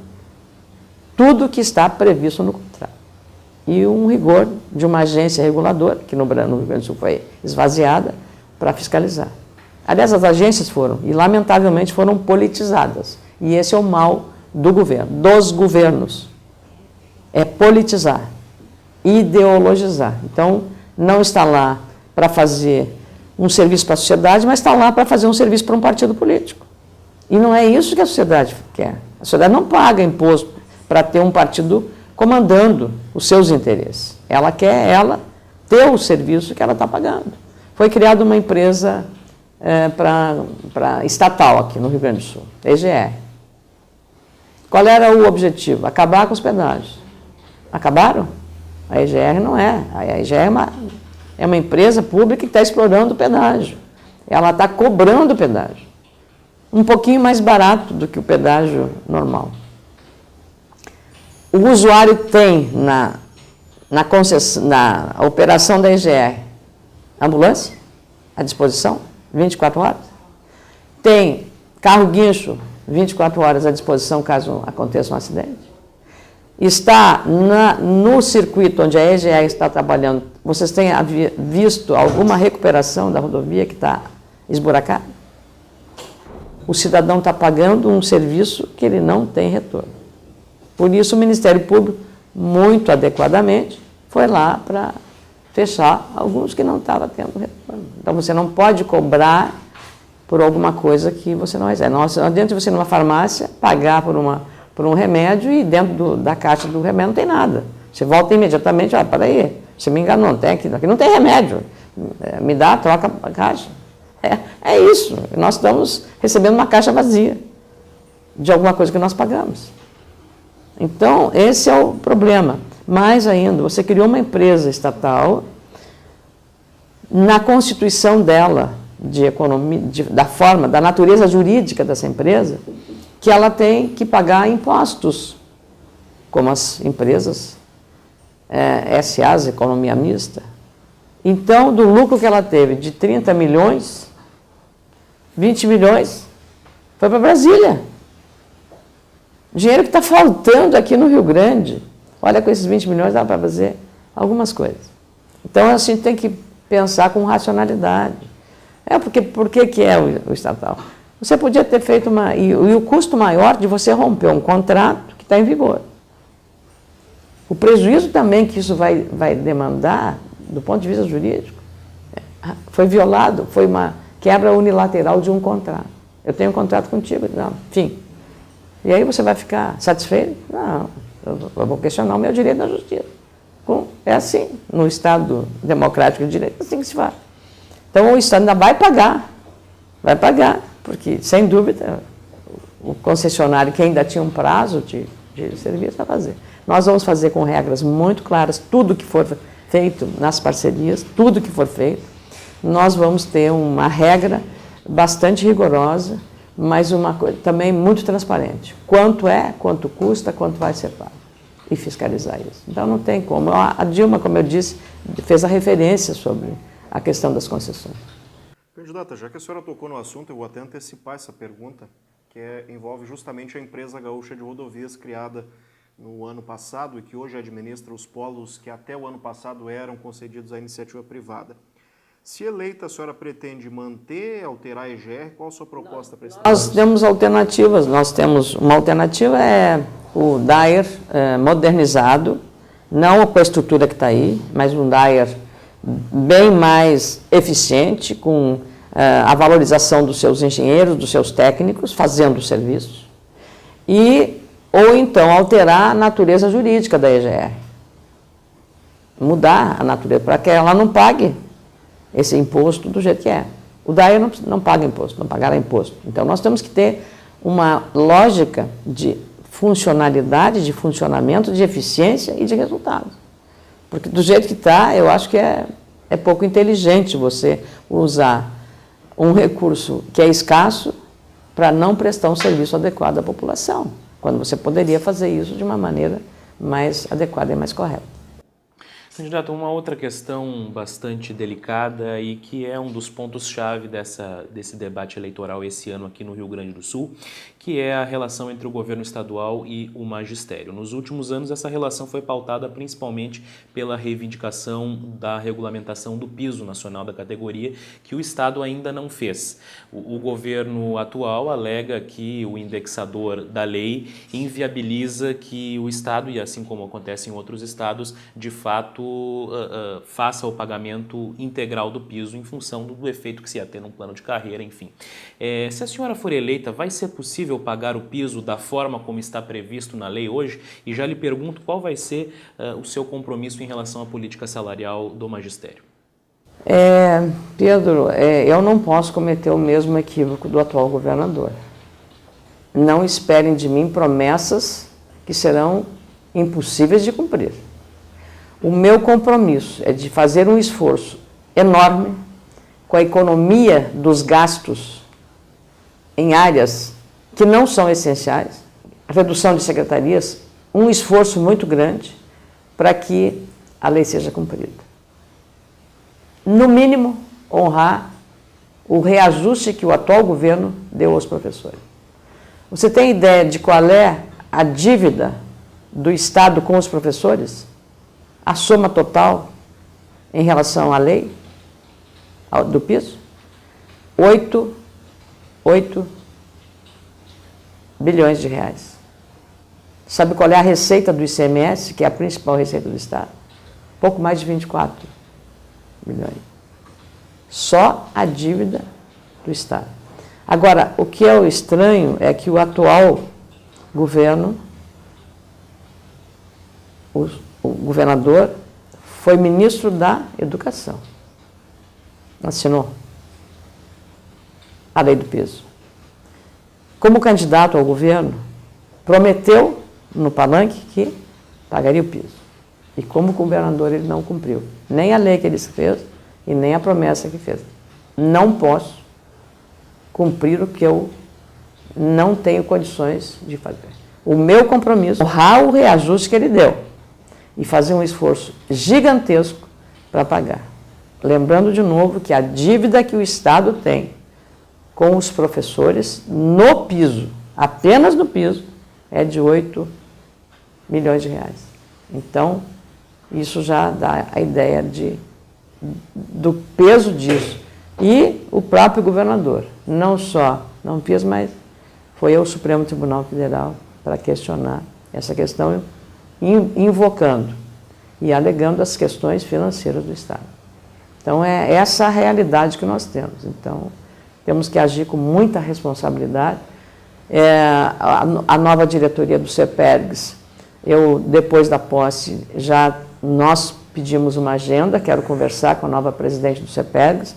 tudo que está previsto no contrato. E um rigor de uma agência reguladora, que no Rio Grande do Sul foi esvaziada, para fiscalizar. Aliás, as agências foram, e lamentavelmente foram politizadas. E esse é o mal do governo, dos governos. É politizar, ideologizar. Então, não está lá para fazer um serviço para a sociedade, mas está lá para fazer um serviço para um partido político. E não é isso que a sociedade quer. A sociedade não paga imposto para ter um partido comandando os seus interesses. Ela quer, ter o serviço que ela está pagando. Foi criada uma empresa estatal aqui no Rio Grande do Sul, EGR. Qual era o objetivo? Acabar com os pedágios. Acabaram? A EGR não é. A EGR é uma empresa pública que está explorando o pedágio. Ela está cobrando o pedágio. Um pouquinho mais barato do que o pedágio normal. O usuário tem na operação da EGR ambulância à disposição, 24 horas. Tem carro guincho, 24 horas à disposição caso aconteça um acidente. Está no circuito onde a EGR está trabalhando, vocês têm visto alguma recuperação da rodovia que está esburacada? O cidadão está pagando um serviço que ele não tem retorno. Por isso, o Ministério Público, muito adequadamente, foi lá para fechar alguns que não estavam tendo retorno. Então, você não pode cobrar por alguma coisa que você não recebe. Não adianta você ir numa farmácia, pagar por um remédio e dentro da caixa do remédio não tem nada. Você volta imediatamente, peraí, você me enganou, não tem aqui não tem remédio. Me dá, troca a caixa. É isso, nós estamos recebendo uma caixa vazia de alguma coisa que nós pagamos. Então, esse é o problema. Mais ainda, você criou uma empresa estatal, na constituição dela, de economia, da natureza jurídica dessa empresa, que ela tem que pagar impostos, como as empresas SAs, economia mista. Então, do lucro que ela teve de 30 milhões, 20 milhões foi para Brasília. Dinheiro que está faltando aqui no Rio Grande. Olha, com esses 20 milhões dá para fazer algumas coisas. Então, a gente tem que pensar com racionalidade. Por que é o estatal? Você podia ter feito e o custo maior de você romper um contrato que está em vigor. O prejuízo também que isso vai demandar, do ponto de vista jurídico, foi violado, foi uma quebra unilateral de um contrato. Eu tenho um contrato contigo, não, enfim. E aí você vai ficar satisfeito? Não, eu vou questionar o meu direito na justiça. É assim, no Estado democrático de direito, é assim que se faz. Então o Estado ainda vai pagar, porque, sem dúvida, o concessionário que ainda tinha um prazo de serviço vai fazer. Nós vamos fazer com regras muito claras, tudo que for feito nas parcerias, tudo que for feito, nós vamos ter uma regra bastante rigorosa, mas uma coisa também muito transparente. Quanto custa, quanto vai ser pago. E fiscalizar isso. Então não tem como. A Dilma, como eu disse, fez a referência sobre a questão das concessões. Candidata, já que a senhora tocou no assunto, eu vou até antecipar essa pergunta, que envolve justamente a empresa gaúcha de rodovias criada no ano passado e que hoje administra os polos que até o ano passado eram concedidos à iniciativa privada. Se eleita, a senhora pretende manter, alterar a EGR? Qual a sua proposta para esse Nós temos alternativas. Nós temos uma alternativa, o DAER modernizado, não com a estrutura que está aí, mas um DAER bem mais eficiente, com a valorização dos seus engenheiros, dos seus técnicos, fazendo o serviço. Ou então alterar a natureza jurídica da EGR. Mudar a natureza, para que ela não pague esse imposto do jeito que é. O DAER não paga imposto, não pagará imposto. Então, nós temos que ter uma lógica de funcionalidade, de funcionamento, de eficiência e de resultado. Porque do jeito que está, eu acho que É pouco inteligente você usar um recurso que é escasso para não prestar um serviço adequado à população, quando você poderia fazer isso de uma maneira mais adequada e mais correta. Candidato, uma outra questão bastante delicada e que é um dos pontos-chave desse debate eleitoral esse ano aqui no Rio Grande do Sul, que é a relação entre o governo estadual e o magistério. Nos últimos anos, essa relação foi pautada principalmente pela reivindicação da regulamentação do piso nacional da categoria, que o Estado ainda não fez. O governo atual alega que o indexador da lei inviabiliza que o Estado, e assim como acontece em outros estados, de fato faça o pagamento integral do piso em função do efeito que se ia ter num plano de carreira, enfim. Se a senhora for eleita, vai ser possível pagar o piso da forma como está previsto na lei hoje? E já lhe pergunto qual vai ser o seu compromisso em relação à política salarial do magistério. Pedro, eu não posso cometer o mesmo equívoco do atual governador. Não esperem de mim promessas que serão impossíveis de cumprir. O meu compromisso é de fazer um esforço enorme com a economia dos gastos em áreas que não são essenciais, a redução de secretarias, um esforço muito grande para que a lei seja cumprida. No mínimo, honrar o reajuste que o atual governo deu aos professores. Você tem ideia de qual é a dívida do Estado com os professores? A soma total em relação à lei do piso? 8 bilhões de reais. Sabe qual é a receita do ICMS, que é a principal receita do Estado? Pouco mais de 24 bilhões. Só a dívida do Estado. Agora, o que é o estranho é que o atual governo, o governador, foi ministro da Educação. Assinou a lei do piso. Como candidato ao governo, prometeu no palanque que pagaria o piso. E como governador ele não cumpriu. Nem a lei que ele fez e nem a promessa que fez. Não posso cumprir o que eu não tenho condições de fazer. O meu compromisso é honrar o reajuste que ele deu e fazer um esforço gigantesco para pagar. Lembrando de novo que a dívida que o Estado tem com os professores no piso, apenas no piso, é de 8 milhões de reais. Então, isso já dá a ideia do peso disso. E o próprio governador, não só não fez, mas foi ao Supremo Tribunal Federal para questionar essa questão, invocando e alegando as questões financeiras do Estado. Então, é essa a realidade que nós temos. Então, temos que agir com muita responsabilidade. A nova diretoria do CEPERGS, depois da posse, nós pedimos uma agenda, quero conversar com a nova presidente do CEPERGS,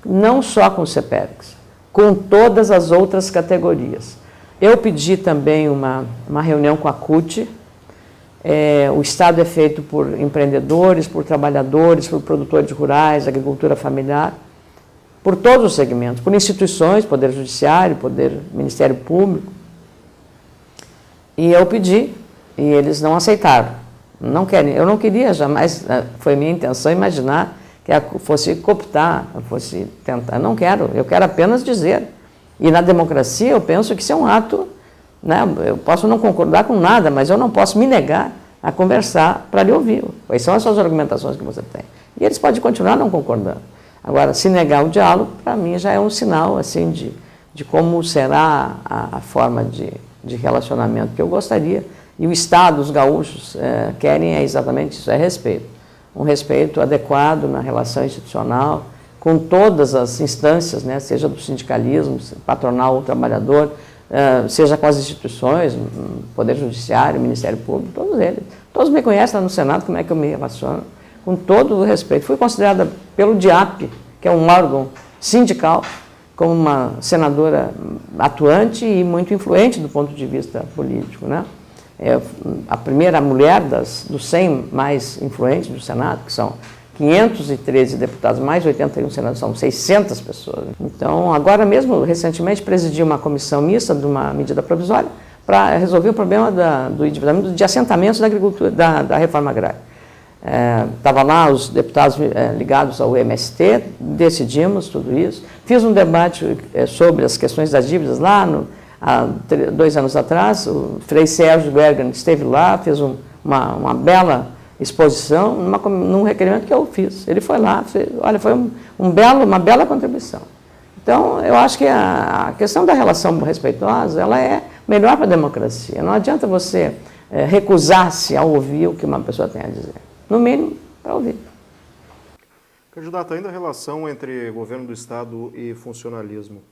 não só com o CEPERGS, com todas as outras categorias. Eu pedi também uma reunião com a CUT. O Estado é feito por empreendedores, por trabalhadores, por produtores rurais, agricultura familiar, por todos os segmentos, por instituições, Poder Judiciário, Ministério Público. E eu pedi, e eles não aceitaram. Não querem. Eu não queria jamais, foi minha intenção imaginar que fosse cooptar, fosse tentar. Não quero, eu quero apenas dizer. E na democracia eu penso que isso é um ato, né? Eu posso não concordar com nada, mas eu não posso me negar a conversar para lhe ouvir. Quais são as suas argumentações que você tem? E eles podem continuar não concordando. Agora, se negar o diálogo, para mim já é um sinal assim, de como será a forma de relacionamento que eu gostaria. E o Estado, os gaúchos, querem exatamente isso, é respeito. Um respeito adequado na relação institucional, com todas as instâncias, né, seja do sindicalismo, patronal ou trabalhador, seja com as instituições, Poder Judiciário, Ministério Público, todos eles. Todos me conhecem lá no Senado, como é que eu me relaciono, com todo o respeito. Fui considerada pelo DIAP, que é um órgão sindical, como uma senadora atuante e muito influente do ponto de vista político, né? A primeira mulher dos 100 mais influentes do Senado, que 513 deputados, mais 81 senadores, são 600 pessoas. Então, agora mesmo, recentemente, presidi uma comissão mista de uma medida provisória para resolver o problema do endividamento de assentamentos da agricultura, da reforma agrária. Estavam lá os deputados ligados ao MST, decidimos tudo isso. Fiz um debate sobre as questões das dívidas lá, há 2 anos atrás. O Frei Sérgio Bergan esteve lá, fez uma bela exposição num requerimento que eu fiz. Ele foi lá, olha, foi uma bela contribuição. Então, eu acho que a questão da relação respeitosa, ela é melhor para a democracia. Não adianta você recusar-se a ouvir o que uma pessoa tem a dizer. No mínimo, para ouvir. Candidato, ainda a relação entre governo do Estado e funcionalismo.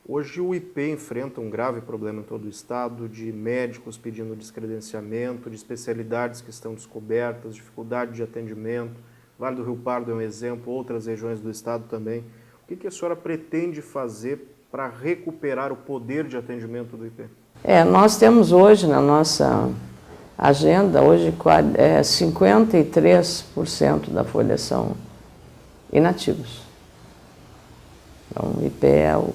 Hoje o IP enfrenta um grave problema em todo o Estado, de médicos pedindo descredenciamento, de especialidades que estão descobertas, dificuldade de atendimento. Vale do Rio Pardo é um exemplo, outras regiões do Estado também. O que a senhora pretende fazer para recuperar o poder de atendimento do IP? Nós temos hoje na nossa agenda, 53% da folha são inativos. Então, o IP é o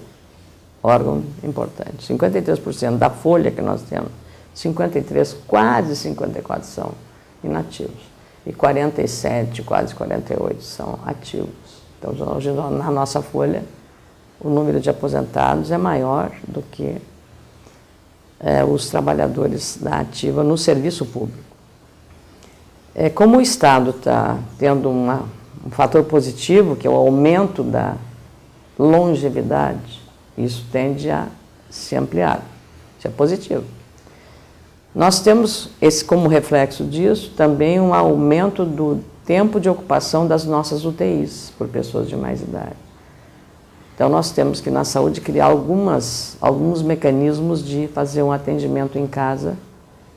órgão importante. 53% da folha que nós temos, 53, quase 54 são inativos. E 47, quase 48 são ativos. Então, hoje na nossa folha, o número de aposentados é maior do que os trabalhadores da ativa no serviço público. Como o Estado está tendo um fator positivo, que é o aumento da longevidade, isso tende a se ampliar. Isso é positivo. Nós temos, como reflexo disso, também um aumento do tempo de ocupação das nossas UTIs por pessoas de mais idade. Então, nós temos que, na saúde, criar alguns mecanismos de fazer um atendimento em casa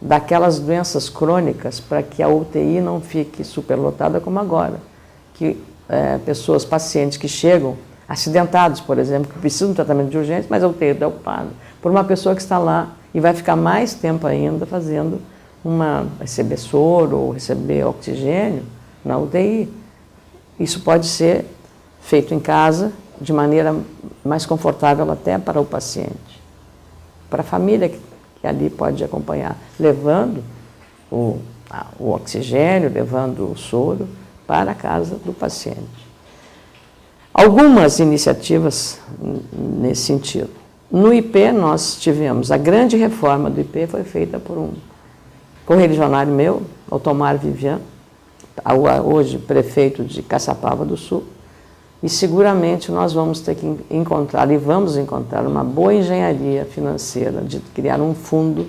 daquelas doenças crônicas para que a UTI não fique superlotada como agora. Que pacientes que chegam acidentados, por exemplo, que precisam de tratamento de urgência, mas a UTI está ocupada por uma pessoa que está lá e vai ficar mais tempo ainda fazendo receber soro ou receber oxigênio na UTI. Isso pode ser feito em casa de maneira mais confortável até para o paciente, para a família que ali pode acompanhar, levando o oxigênio, levando o soro para a casa do paciente. Algumas iniciativas nesse sentido. No IP nós tivemos, a grande reforma do IP foi feita por um correligionário meu, Otomar Vivian, hoje prefeito de Caçapava do Sul, e seguramente nós vamos ter que encontrar uma boa engenharia financeira de criar um fundo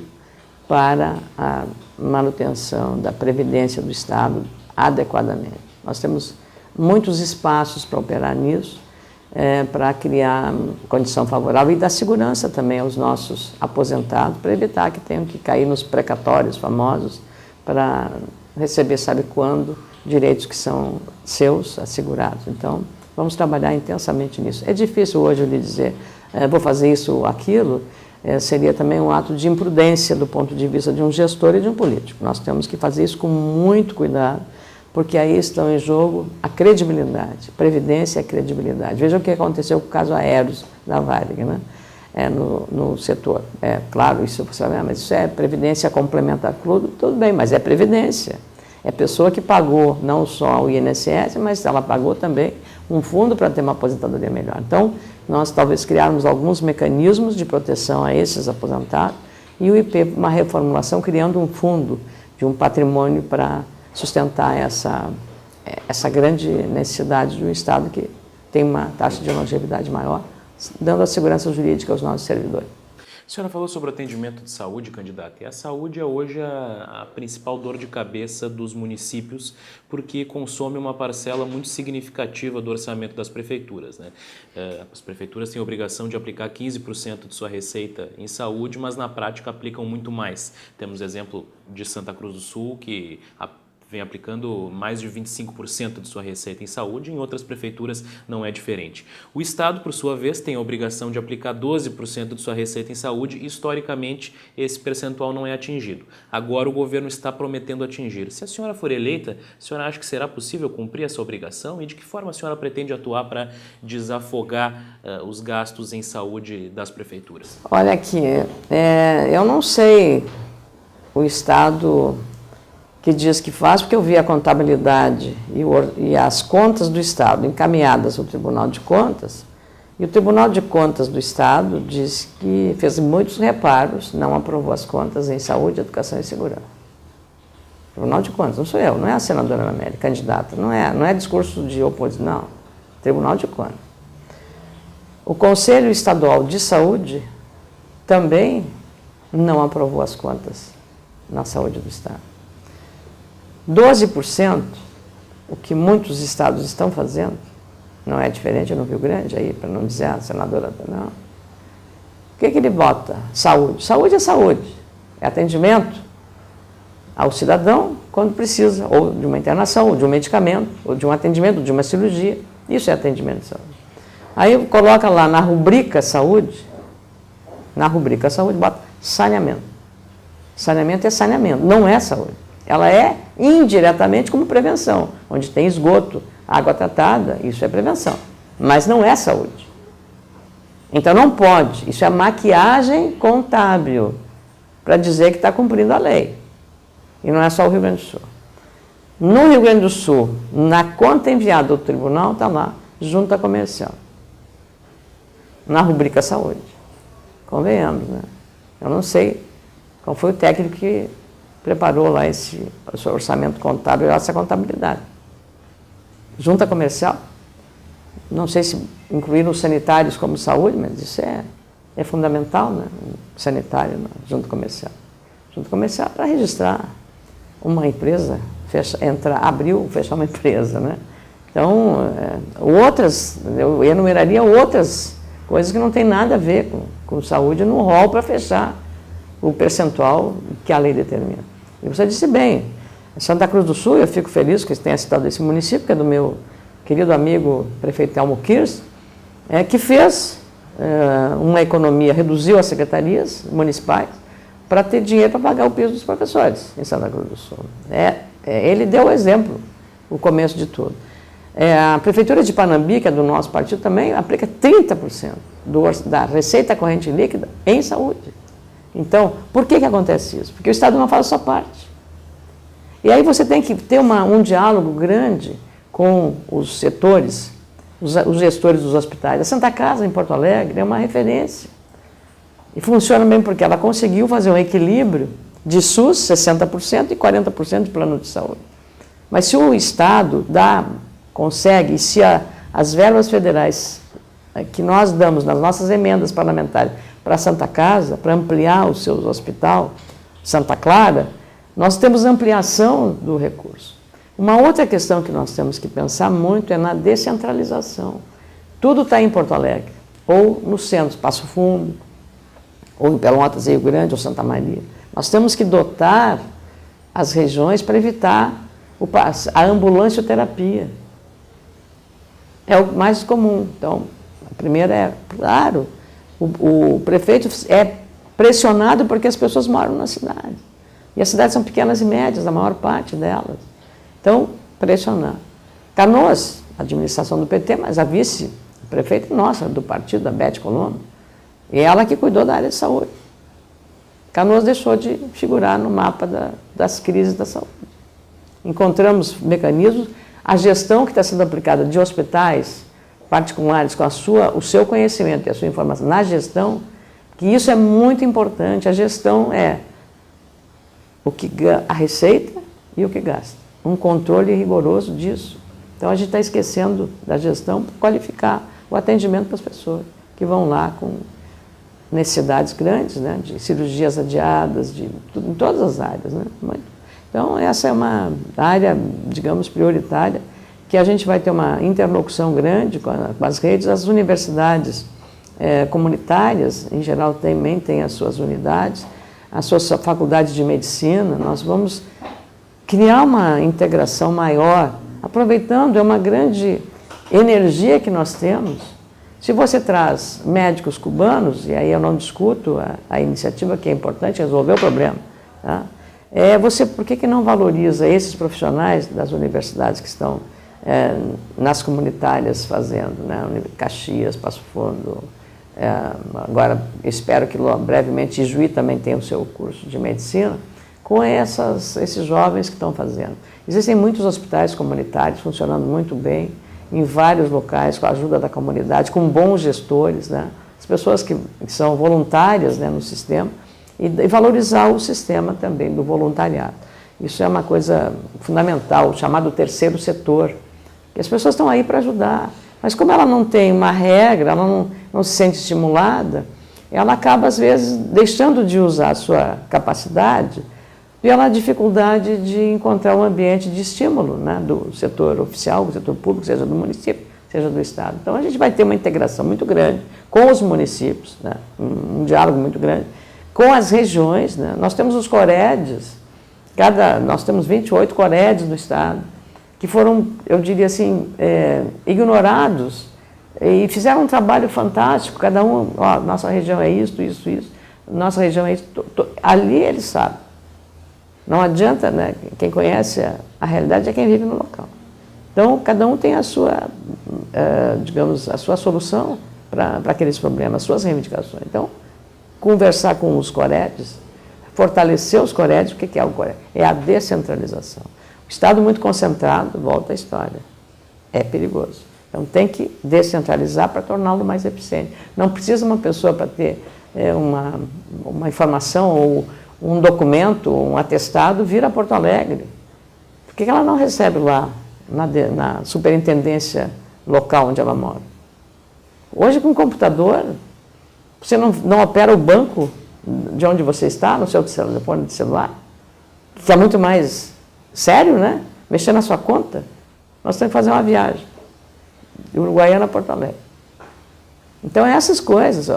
para a manutenção da previdência do Estado adequadamente. Nós temos muitos espaços para operar nisso, para criar condição favorável e dar segurança também aos nossos aposentados, para evitar que tenham que cair nos precatórios famosos para receber, sabe quando, direitos que são seus, assegurados. Então, vamos trabalhar intensamente nisso. É difícil hoje eu lhe dizer, vou fazer isso ou aquilo, seria também um ato de imprudência do ponto de vista de um gestor e de um político. Nós temos que fazer isso com muito cuidado, porque aí estão em jogo a credibilidade, previdência e a credibilidade. Veja o que aconteceu com o caso Aeros da Varig, né? No setor. Claro, isso você vai, mas isso é previdência complementar, tudo bem, mas é previdência. É pessoa que pagou não só o INSS, mas ela pagou também um fundo para ter uma aposentadoria melhor. Então, nós talvez criarmos alguns mecanismos de proteção a esses aposentados e o IP, uma reformulação, criando um fundo de um patrimônio para sustentar essa grande necessidade de um Estado que tem uma taxa de longevidade maior, dando a segurança jurídica aos nossos servidores. A senhora falou sobre o atendimento de saúde, candidata, e a saúde é hoje a principal dor de cabeça dos municípios, porque consome uma parcela muito significativa do orçamento das prefeituras, né? As prefeituras têm a obrigação de aplicar 15% de sua receita em saúde, mas na prática aplicam muito mais. Temos exemplo de Santa Cruz do Sul, que vem aplicando mais de 25% de sua receita em saúde, em outras prefeituras não é diferente. O Estado, por sua vez, tem a obrigação de aplicar 12% de sua receita em saúde e, historicamente, esse percentual não é atingido. Agora o governo está prometendo atingir. Se a senhora for eleita, a senhora acha que será possível cumprir essa obrigação e de que forma a senhora pretende atuar para desafogar os gastos em saúde das prefeituras? Olha aqui, eu não sei o Estado que diz que faz, porque eu vi a contabilidade e as contas do Estado encaminhadas ao Tribunal de Contas, e o Tribunal de Contas do Estado diz que fez muitos reparos, não aprovou as contas em saúde, educação e segurança. Tribunal de Contas, não sou eu, não é a senadora Ana Amélia, candidata, não é discurso de oposição, não. Tribunal de Contas. O Conselho Estadual de Saúde também não aprovou as contas na saúde do Estado. 12%, o que muitos estados estão fazendo, não é diferente no Rio Grande, aí, para não dizer a senadora, não. O que ele bota? Saúde. Saúde é saúde. É atendimento ao cidadão quando precisa, ou de uma internação, ou de um medicamento, ou de um atendimento, ou de uma cirurgia. Isso é atendimento de saúde. Aí coloca lá na rubrica saúde, bota saneamento. Saneamento é saneamento, não é saúde. Ela é indiretamente como prevenção, onde tem esgoto, água tratada, isso é prevenção, mas não é saúde. Então não pode, isso é maquiagem contábil, para dizer que está cumprindo a lei. E não é só o Rio Grande do Sul. No Rio Grande do Sul, na conta enviada ao tribunal, está lá, junta comercial. Na rubrica saúde. Convenhamos, né? Eu não sei qual foi o técnico que preparou lá esse orçamento contábil, essa contabilidade. Junta comercial, não sei se incluir os sanitários como saúde, mas isso é fundamental, né? Sanitário, né? Junta comercial. Junta comercial para registrar uma empresa, abriu, fechar uma empresa, né? Então, eu enumeraria outras coisas que não tem nada a ver com saúde no rol para fechar o percentual que a lei determina. E você disse bem, Santa Cruz do Sul, eu fico feliz que tenha citado esse município, que é do meu querido amigo prefeito Elmo Kirs, que fez uma economia, reduziu as secretarias municipais para ter dinheiro para pagar o piso dos professores em Santa Cruz do Sul. Ele deu o exemplo, o começo de tudo. A Prefeitura de Panambi, que é do nosso partido, também aplica 30% da receita corrente líquida em saúde. Então, por que acontece isso? Porque o Estado não faz a sua parte. E aí você tem que ter um diálogo grande com os setores, os gestores dos hospitais. A Santa Casa, em Porto Alegre, é uma referência. E funciona bem porque ela conseguiu fazer um equilíbrio de SUS, 60%, e 40% de plano de saúde. Mas se o Estado consegue, se as verbas federais que nós damos nas nossas emendas parlamentares para a Santa Casa, para ampliar o seu hospital, Santa Clara, nós temos ampliação do recurso. Uma outra questão que nós temos que pensar muito é na descentralização. Tudo está em Porto Alegre, ou no centro, Passo Fundo, ou em Pelotas, Rio Grande, ou Santa Maria. Nós temos que dotar as regiões para evitar a ambulancioterapia. É o mais comum. Então, a primeira claro, o prefeito é pressionado porque as pessoas moram na cidade. E as cidades são pequenas e médias, a maior parte delas. Então, pressionar. Canoas, administração do PT, mas a vice-prefeita nossa, do partido, a Beth Colombo, e ela que cuidou da área de saúde. Canoas deixou de figurar no mapa das crises da saúde. Encontramos mecanismos, a gestão que está sendo aplicada de hospitais particulares com o seu conhecimento e a sua informação na gestão, que isso é muito importante. A gestão é a receita e o que gasta. Um controle rigoroso disso. Então, a gente está esquecendo da gestão para qualificar o atendimento para as pessoas que vão lá com necessidades grandes, né, de cirurgias adiadas, em todas as áreas, né? Então, essa é uma área, digamos, prioritária, que a gente vai ter uma interlocução grande com as redes. As universidades comunitárias, em geral, também têm as suas unidades, as suas faculdades de medicina. Nós vamos criar uma integração maior, aproveitando, é uma grande energia que nós temos. Se você traz médicos cubanos, e aí eu não discuto a iniciativa, que é importante resolver o problema, tá? Por que não valoriza esses profissionais das universidades que estão nas comunitárias fazendo, né? Caxias, Passo Fundo, agora espero que brevemente Ijuí também tenha o seu curso de medicina, com esses jovens que estão fazendo. Existem muitos hospitais comunitários funcionando muito bem, em vários locais, com a ajuda da comunidade, com bons gestores, né? As pessoas que são voluntárias, né, no sistema, e valorizar o sistema também do voluntariado. Isso é uma coisa fundamental, chamado terceiro setor, que as pessoas estão aí para ajudar, mas como ela não tem uma regra, ela não se sente estimulada, ela acaba, às vezes, deixando de usar a sua capacidade pela dificuldade de encontrar um ambiente de estímulo, né, do setor oficial, do setor público, seja do município, seja do Estado. Então, a gente vai ter uma integração muito grande com os municípios, né, um diálogo muito grande, com as regiões, né. Nós temos os COREDs, nós temos 28 COREDs no Estado, que foram, eu diria assim, ignorados e fizeram um trabalho fantástico, cada um, nossa região é isso, nossa região é isso, ali eles sabem. Não adianta, né? Quem conhece a realidade é quem vive no local. Então, cada um tem a sua, digamos, a sua solução para aqueles problemas, as suas reivindicações. Então, conversar com os COREDs, fortalecer os COREDs, o que é o CORED? É a descentralização. O Estado muito concentrado, volta à história, é perigoso. Então, tem que descentralizar para torná-lo mais eficiente. Não precisa uma pessoa para ter uma informação ou um documento, um atestado, vir a Porto Alegre. Por que ela não recebe lá, na superintendência local onde ela mora? Hoje, com o computador, você não opera o banco de onde você está, no seu telefone de celular, que é muito mais sério, né? Mexer na sua conta. Nós temos que fazer uma viagem de Uruguaiana a Porto Alegre. Então, essas coisas,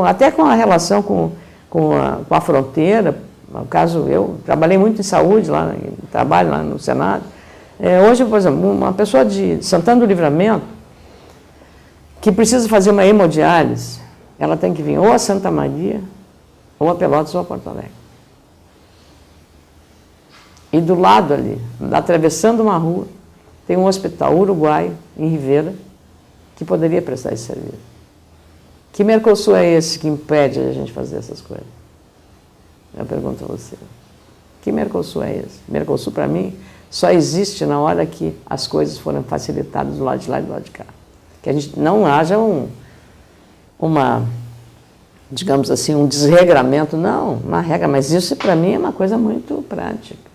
até com a relação com a fronteira, no caso, eu trabalhei muito em saúde, trabalho lá no Senado. Hoje, por exemplo, uma pessoa de Santana do Livramento, que precisa fazer uma hemodiálise, ela tem que vir ou a Santa Maria, ou a Pelotas, ou a Porto Alegre. E do lado ali, atravessando uma rua, tem um hospital uruguaio, em Rivera, que poderia prestar esse serviço. Que Mercosul é esse que impede a gente fazer essas coisas? Eu pergunto a você. Que Mercosul é esse? Mercosul, para mim, só existe na hora que as coisas forem facilitadas do lado de lá e do lado de cá. Que a gente não haja digamos assim, um desregramento. Não, uma regra, mas isso para mim é uma coisa muito prática.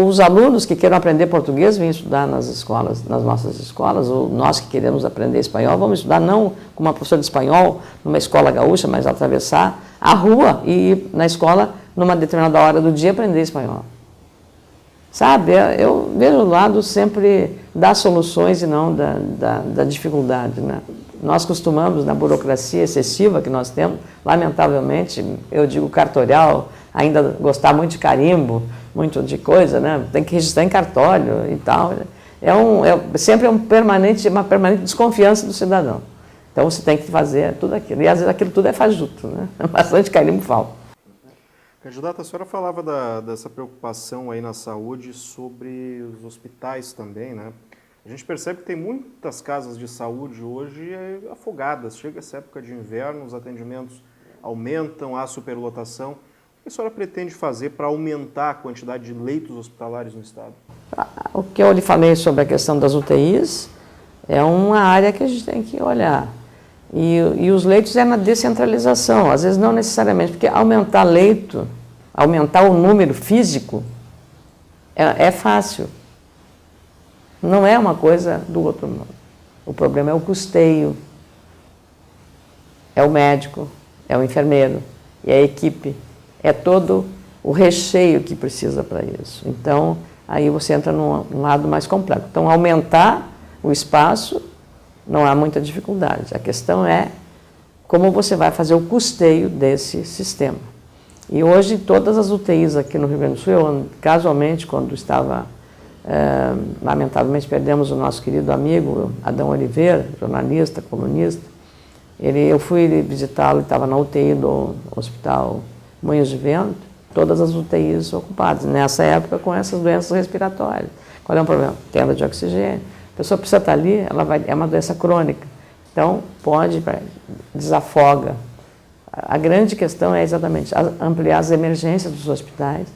Os alunos que queiram aprender português vêm estudar nas nossas escolas, ou nós que queremos aprender espanhol, vamos estudar não com uma professora de espanhol, numa escola gaúcha, mas atravessar a rua e ir na escola, numa determinada hora do dia, aprender espanhol. Sabe, eu vejo o lado sempre das soluções e não da dificuldade, né? Nós costumamos, na burocracia excessiva que nós temos, lamentavelmente, eu digo cartorial, ainda gostar muito de carimbo, muito de coisa, né? Tem que registrar em cartório e tal. Sempre uma permanente desconfiança do cidadão. Então você tem que fazer tudo aquilo. E às vezes aquilo tudo é fajuto, né? Bastante carimbo falta. Candidata, a senhora falava dessa preocupação aí na saúde sobre os hospitais também, né? A gente percebe que tem muitas casas de saúde hoje afogadas. Chega essa época de inverno, os atendimentos aumentam, há superlotação. O que a senhora pretende fazer para aumentar a quantidade de leitos hospitalares no Estado? O que eu lhe falei sobre a questão das UTIs é uma área que a gente tem que olhar. E os leitos é na descentralização, às vezes não necessariamente, porque aumentar leito, aumentar o número físico, é fácil. Não é uma coisa do outro mundo. O problema é o custeio, é o médico, é o enfermeiro, e a equipe, é todo o recheio que precisa para isso. Então, aí você entra num lado mais complexo. Então, aumentar o espaço, não há muita dificuldade. A questão é como você vai fazer o custeio desse sistema. E hoje todas as UTIs aqui no Rio Grande do Sul, eu, casualmente, quando estava, lamentavelmente perdemos o nosso querido amigo Adão Oliveira, jornalista, colunista, eu fui visitá-lo, ele estava na UTI do Hospital Moinhos de Vento, todas as UTIs ocupadas, nessa época com essas doenças respiratórias. Qual é o problema? Queda de oxigênio. A pessoa precisa estar ali, é uma doença crônica, então desafoga. A grande questão é exatamente ampliar as emergências dos hospitais,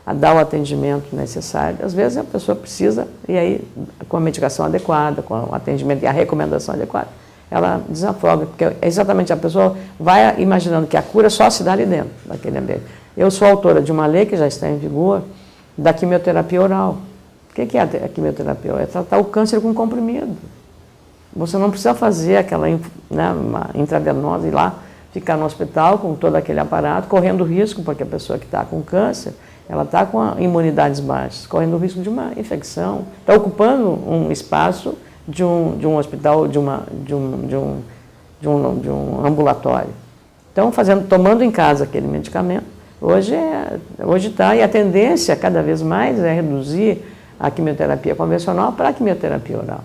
a dar o atendimento necessário. Às vezes a pessoa precisa, e aí com a medicação adequada, com o atendimento e a recomendação adequada, ela desafoga, porque exatamente a pessoa vai imaginando que a cura só se dá ali dentro daquele ambiente. Eu sou autora de uma lei que já está em vigor, da quimioterapia oral. O que é a quimioterapia oral? É tratar o câncer com comprimido. Você não precisa fazer aquela uma intravenosa e lá ficar no hospital com todo aquele aparato, correndo risco, porque a pessoa que está com câncer, ela está com imunidades baixas, correndo o risco de uma infecção, está ocupando um espaço de um hospital, de um ambulatório. Então, tomando em casa aquele medicamento, hoje está, e a tendência cada vez mais é reduzir a quimioterapia convencional para a quimioterapia oral.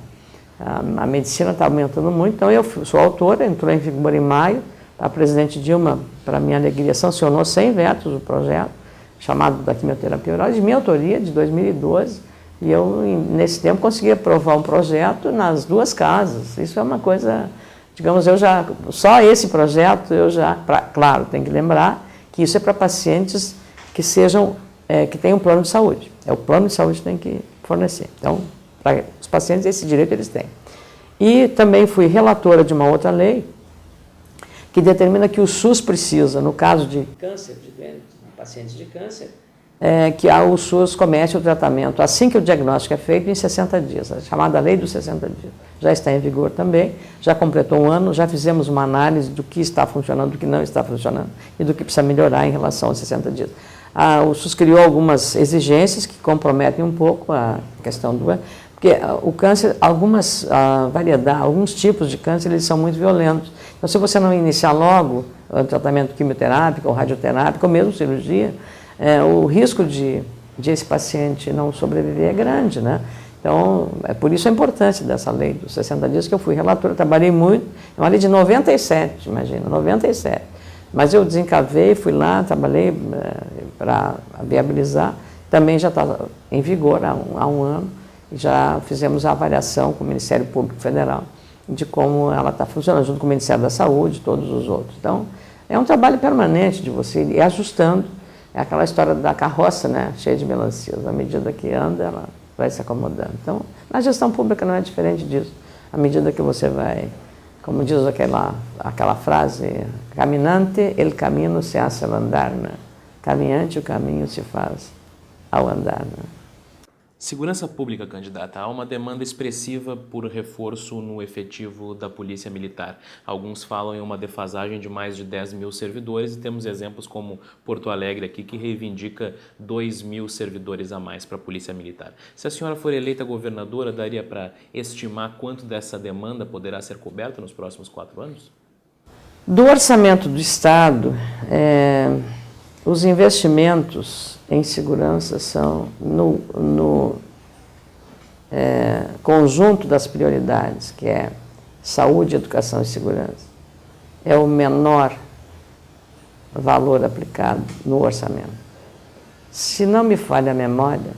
A medicina está aumentando muito, então eu sou autora, entrou em vigor em maio, a presidente Dilma, para minha alegria, sancionou sem vetos o projeto, chamado da quimioterapia oral, de minha autoria, de 2012, e eu, nesse tempo, consegui aprovar um projeto nas duas casas. Isso é uma coisa, digamos, só esse projeto, claro, tem que lembrar que isso é para pacientes que que tenham um plano de saúde. É o plano de saúde que tem que fornecer. Então, para os pacientes, esse direito eles têm. E também fui relatora de uma outra lei, que determina que o SUS precisa, no caso de câncer, de pacientes de câncer, que o SUS comece o tratamento assim que o diagnóstico é feito, em 60 dias, a chamada lei dos 60 dias. Já está em vigor também, já completou um ano, já fizemos uma análise do que está funcionando, do que não está funcionando e do que precisa melhorar em relação aos 60 dias. O SUS criou algumas exigências que comprometem um pouco a questão porque o câncer, alguns tipos de câncer, eles são muito violentos. Então, se você não iniciar logo o tratamento quimioterápico ou radioterápico, ou mesmo cirurgia, o risco de esse paciente não sobreviver é grande, né? Então, por isso a importância dessa lei dos 60 dias, que eu fui relatora, trabalhei muito, é uma lei de 97, imagina, 97. Mas eu desencavei, fui lá, trabalhei para viabilizar, também já está em vigor há um ano, já fizemos a avaliação com o Ministério Público Federal de como ela está funcionando, junto com o Ministério da Saúde e todos os outros. Então, é um trabalho permanente de você ir ajustando, é aquela história da carroça, né, cheia de melancias, à medida que anda, ela vai se acomodando. Então, na gestão pública não é diferente disso, à medida que você vai, como diz aquela frase, caminante, el camino se hace al andar, né? Caminhante, o caminho se faz ao andar, né? Segurança pública, candidata. Há uma demanda expressiva por reforço no efetivo da Polícia Militar. Alguns falam em uma defasagem de mais de 10 mil servidores e temos exemplos como Porto Alegre aqui, que reivindica 2 mil servidores a mais para a Polícia Militar. Se a senhora for eleita governadora, daria para estimar quanto dessa demanda poderá ser coberta nos próximos 4 anos? Do orçamento do Estado, os investimentos em segurança são no conjunto das prioridades, que é saúde, educação e segurança, é o menor valor aplicado no orçamento. Se não me falha a memória,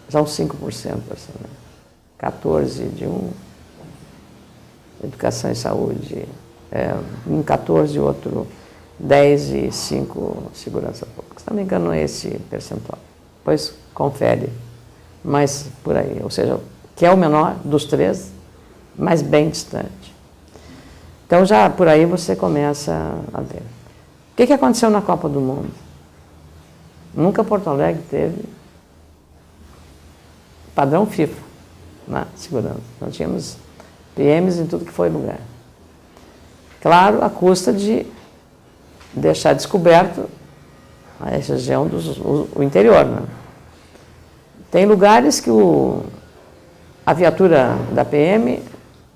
são 5% do orçamento. 14 de um, educação e saúde, um 14 e outro 10 e 5 segurança pública. Se não me engano, é esse percentual. Depois confere, mas por aí. Ou seja, que é o menor dos três, mas bem distante. Então, já por aí você começa a ver. O que aconteceu na Copa do Mundo? Nunca Porto Alegre teve padrão FIFA na segurança. Nós tínhamos PMs em tudo que foi lugar. Claro, à custa de deixar descoberto a região o interior, né? Tem lugares que a viatura da PM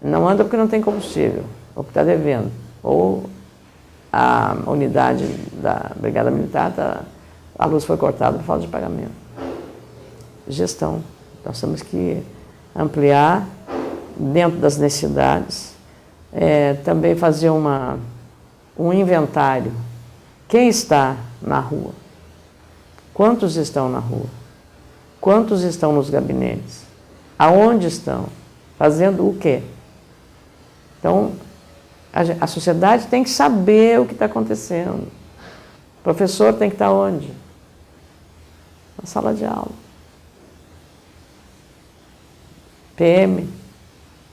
não anda porque não tem combustível, ou porque está devendo, ou a unidade da Brigada Militar, a luz foi cortada por falta de pagamento. Gestão. Nós temos que ampliar dentro das necessidades, também fazer um inventário. Quem está na rua? Quantos estão na rua? Quantos estão nos gabinetes? Aonde estão? Fazendo o quê? Então, a sociedade tem que saber o que está acontecendo. O professor tem que estar onde? Na sala de aula. PM,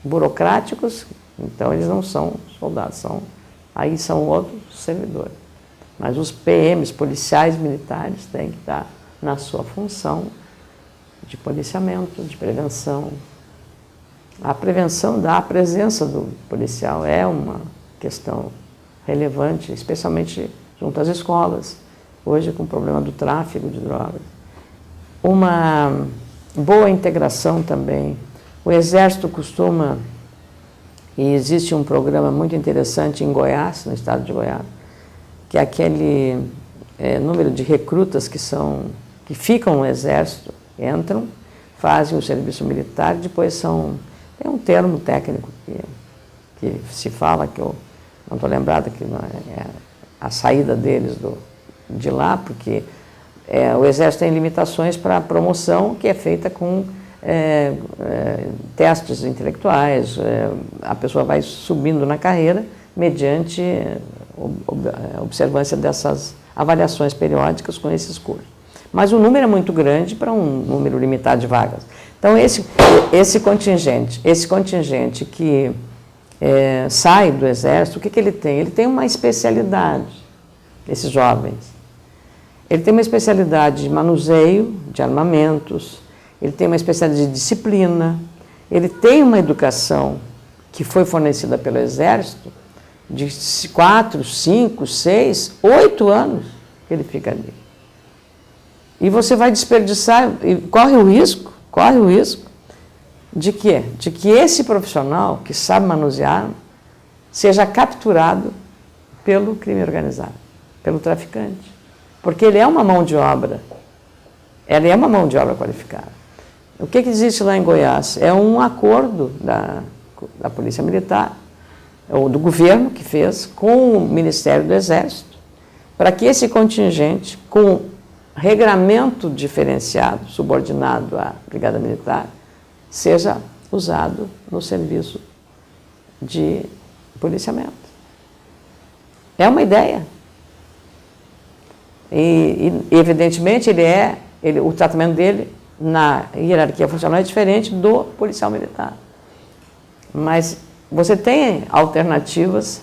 burocráticos, então eles não são soldados, aí são outros servidores. Mas os PMs, policiais militares, têm que estar na sua função de policiamento, de prevenção. A prevenção da presença do policial é uma questão relevante, especialmente junto às escolas, hoje com o problema do tráfico de drogas. Uma boa integração também. O Exército costuma, e existe um programa muito interessante em Goiás, no estado de Goiás, que é aquele número de recrutas que ficam no Exército, entram, fazem o serviço militar, depois tem um termo técnico que se fala, que eu não estou lembrada, que não é a saída deles de lá, porque o Exército tem limitações para a promoção, que é feita com testes intelectuais, a pessoa vai subindo na carreira mediante observância dessas avaliações periódicas com esses cursos. Mas o número é muito grande para um número limitado de vagas. Então, esse contingente que sai do Exército, o que ele tem? Ele tem uma especialidade, esses jovens. Ele tem uma especialidade de manuseio de armamentos, ele tem uma especialidade de disciplina, ele tem uma educação que foi fornecida pelo Exército de 4, 5, 6, 8 anos que ele fica ali. E você vai desperdiçar, e corre o risco de quê? De que esse profissional que sabe manusear seja capturado pelo crime organizado, pelo traficante. Porque ele é uma mão de obra, qualificada. O que existe lá em Goiás? É um acordo da Polícia Militar, ou do governo que fez, com o Ministério do Exército, para que esse contingente, com regramento diferenciado, subordinado à Brigada Militar, seja usado no serviço de policiamento. É uma ideia. E evidentemente, o tratamento dele na hierarquia funcional é diferente do policial militar. Mas você tem alternativas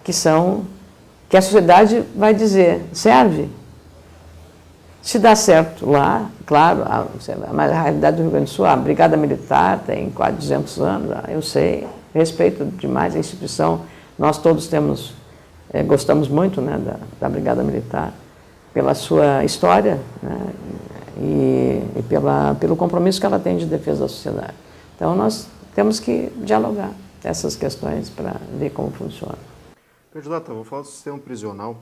que a sociedade vai dizer, serve. Se dá certo lá, claro, mas a realidade do Rio Grande do Sul, a Brigada Militar tem quase 200 anos, eu sei, respeito demais a instituição, nós todos gostamos muito, né, da Brigada Militar, pela sua história, né, e pelo compromisso que ela tem de defesa da sociedade. Então, nós temos que dialogar essas questões para ver como funciona. Candidata, vou falar do sistema prisional.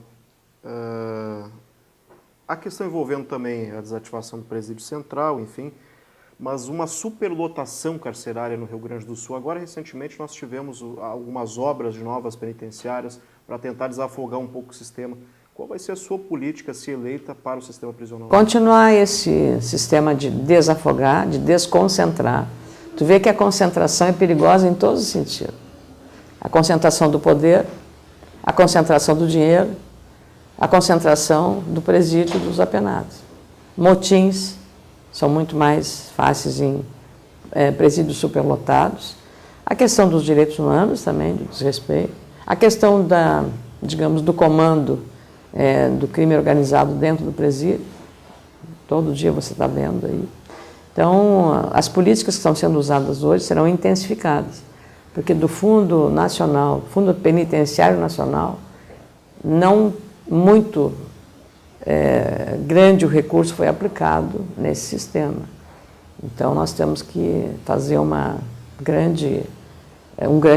A questão envolvendo também a desativação do presídio central, enfim, mas uma superlotação carcerária no Rio Grande do Sul. Agora, recentemente, nós tivemos algumas obras de novas penitenciárias para tentar desafogar um pouco o sistema. Qual vai ser a sua política, se eleita, para o sistema prisional? Continuar esse sistema de desafogar, de desconcentrar. Tu vê que a concentração é perigosa em todos os sentidos. A concentração do poder, a concentração do dinheiro, a concentração do presídio dos apenados. Motins são muito mais fáceis em presídios superlotados. A questão dos direitos humanos também, do desrespeito. A questão do comando do crime organizado dentro do presídio. Todo dia você está vendo aí. Então, as políticas que estão sendo usadas hoje serão intensificadas, porque do Fundo Nacional, Fundo Penitenciário Nacional, não muito grande o recurso foi aplicado nesse sistema. Então, nós temos que fazer um grande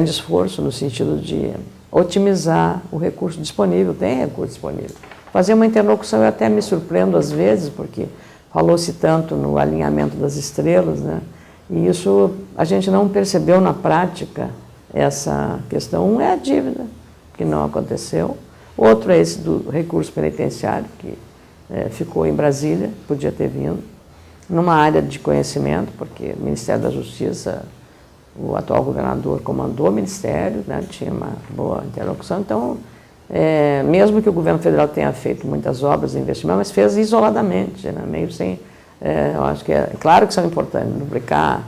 esforço no sentido de otimizar o recurso disponível, tem recurso disponível. Fazer uma interlocução, eu até me surpreendo às vezes, porque falou-se tanto no alinhamento das estrelas, né? E isso a gente não percebeu na prática, essa questão. Um é a dívida, que não aconteceu. Outro é esse do recurso penitenciário, que ficou em Brasília, podia ter vindo, numa área de conhecimento, porque o Ministério da Justiça, o atual governador comandou o Ministério, né, tinha uma boa interlocução, então, mesmo que o governo federal tenha feito muitas obras de investimento, mas fez isoladamente, né, meio sem, eu acho que claro que são importantes, duplicar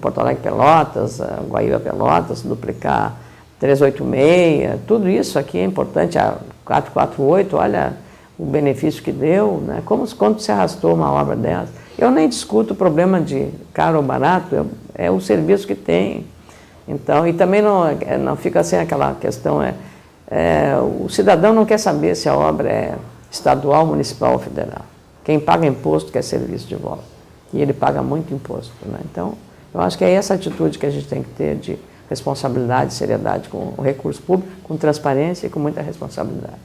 Porto Alegre Pelotas, Guaíba Pelotas, duplicar 386, tudo isso aqui é importante, a 448, olha o benefício que deu, né? Quanto se arrastou uma obra dessa. Eu nem discuto o problema de caro ou barato, é o serviço que tem. Então, e também não fica assim aquela questão, o cidadão não quer saber se a obra é estadual, municipal ou federal. Quem paga imposto quer serviço de volta. E ele paga muito imposto, né? Então, eu acho que é essa atitude que a gente tem que ter de responsabilidade, seriedade com o recurso público, com transparência e com muita responsabilidade.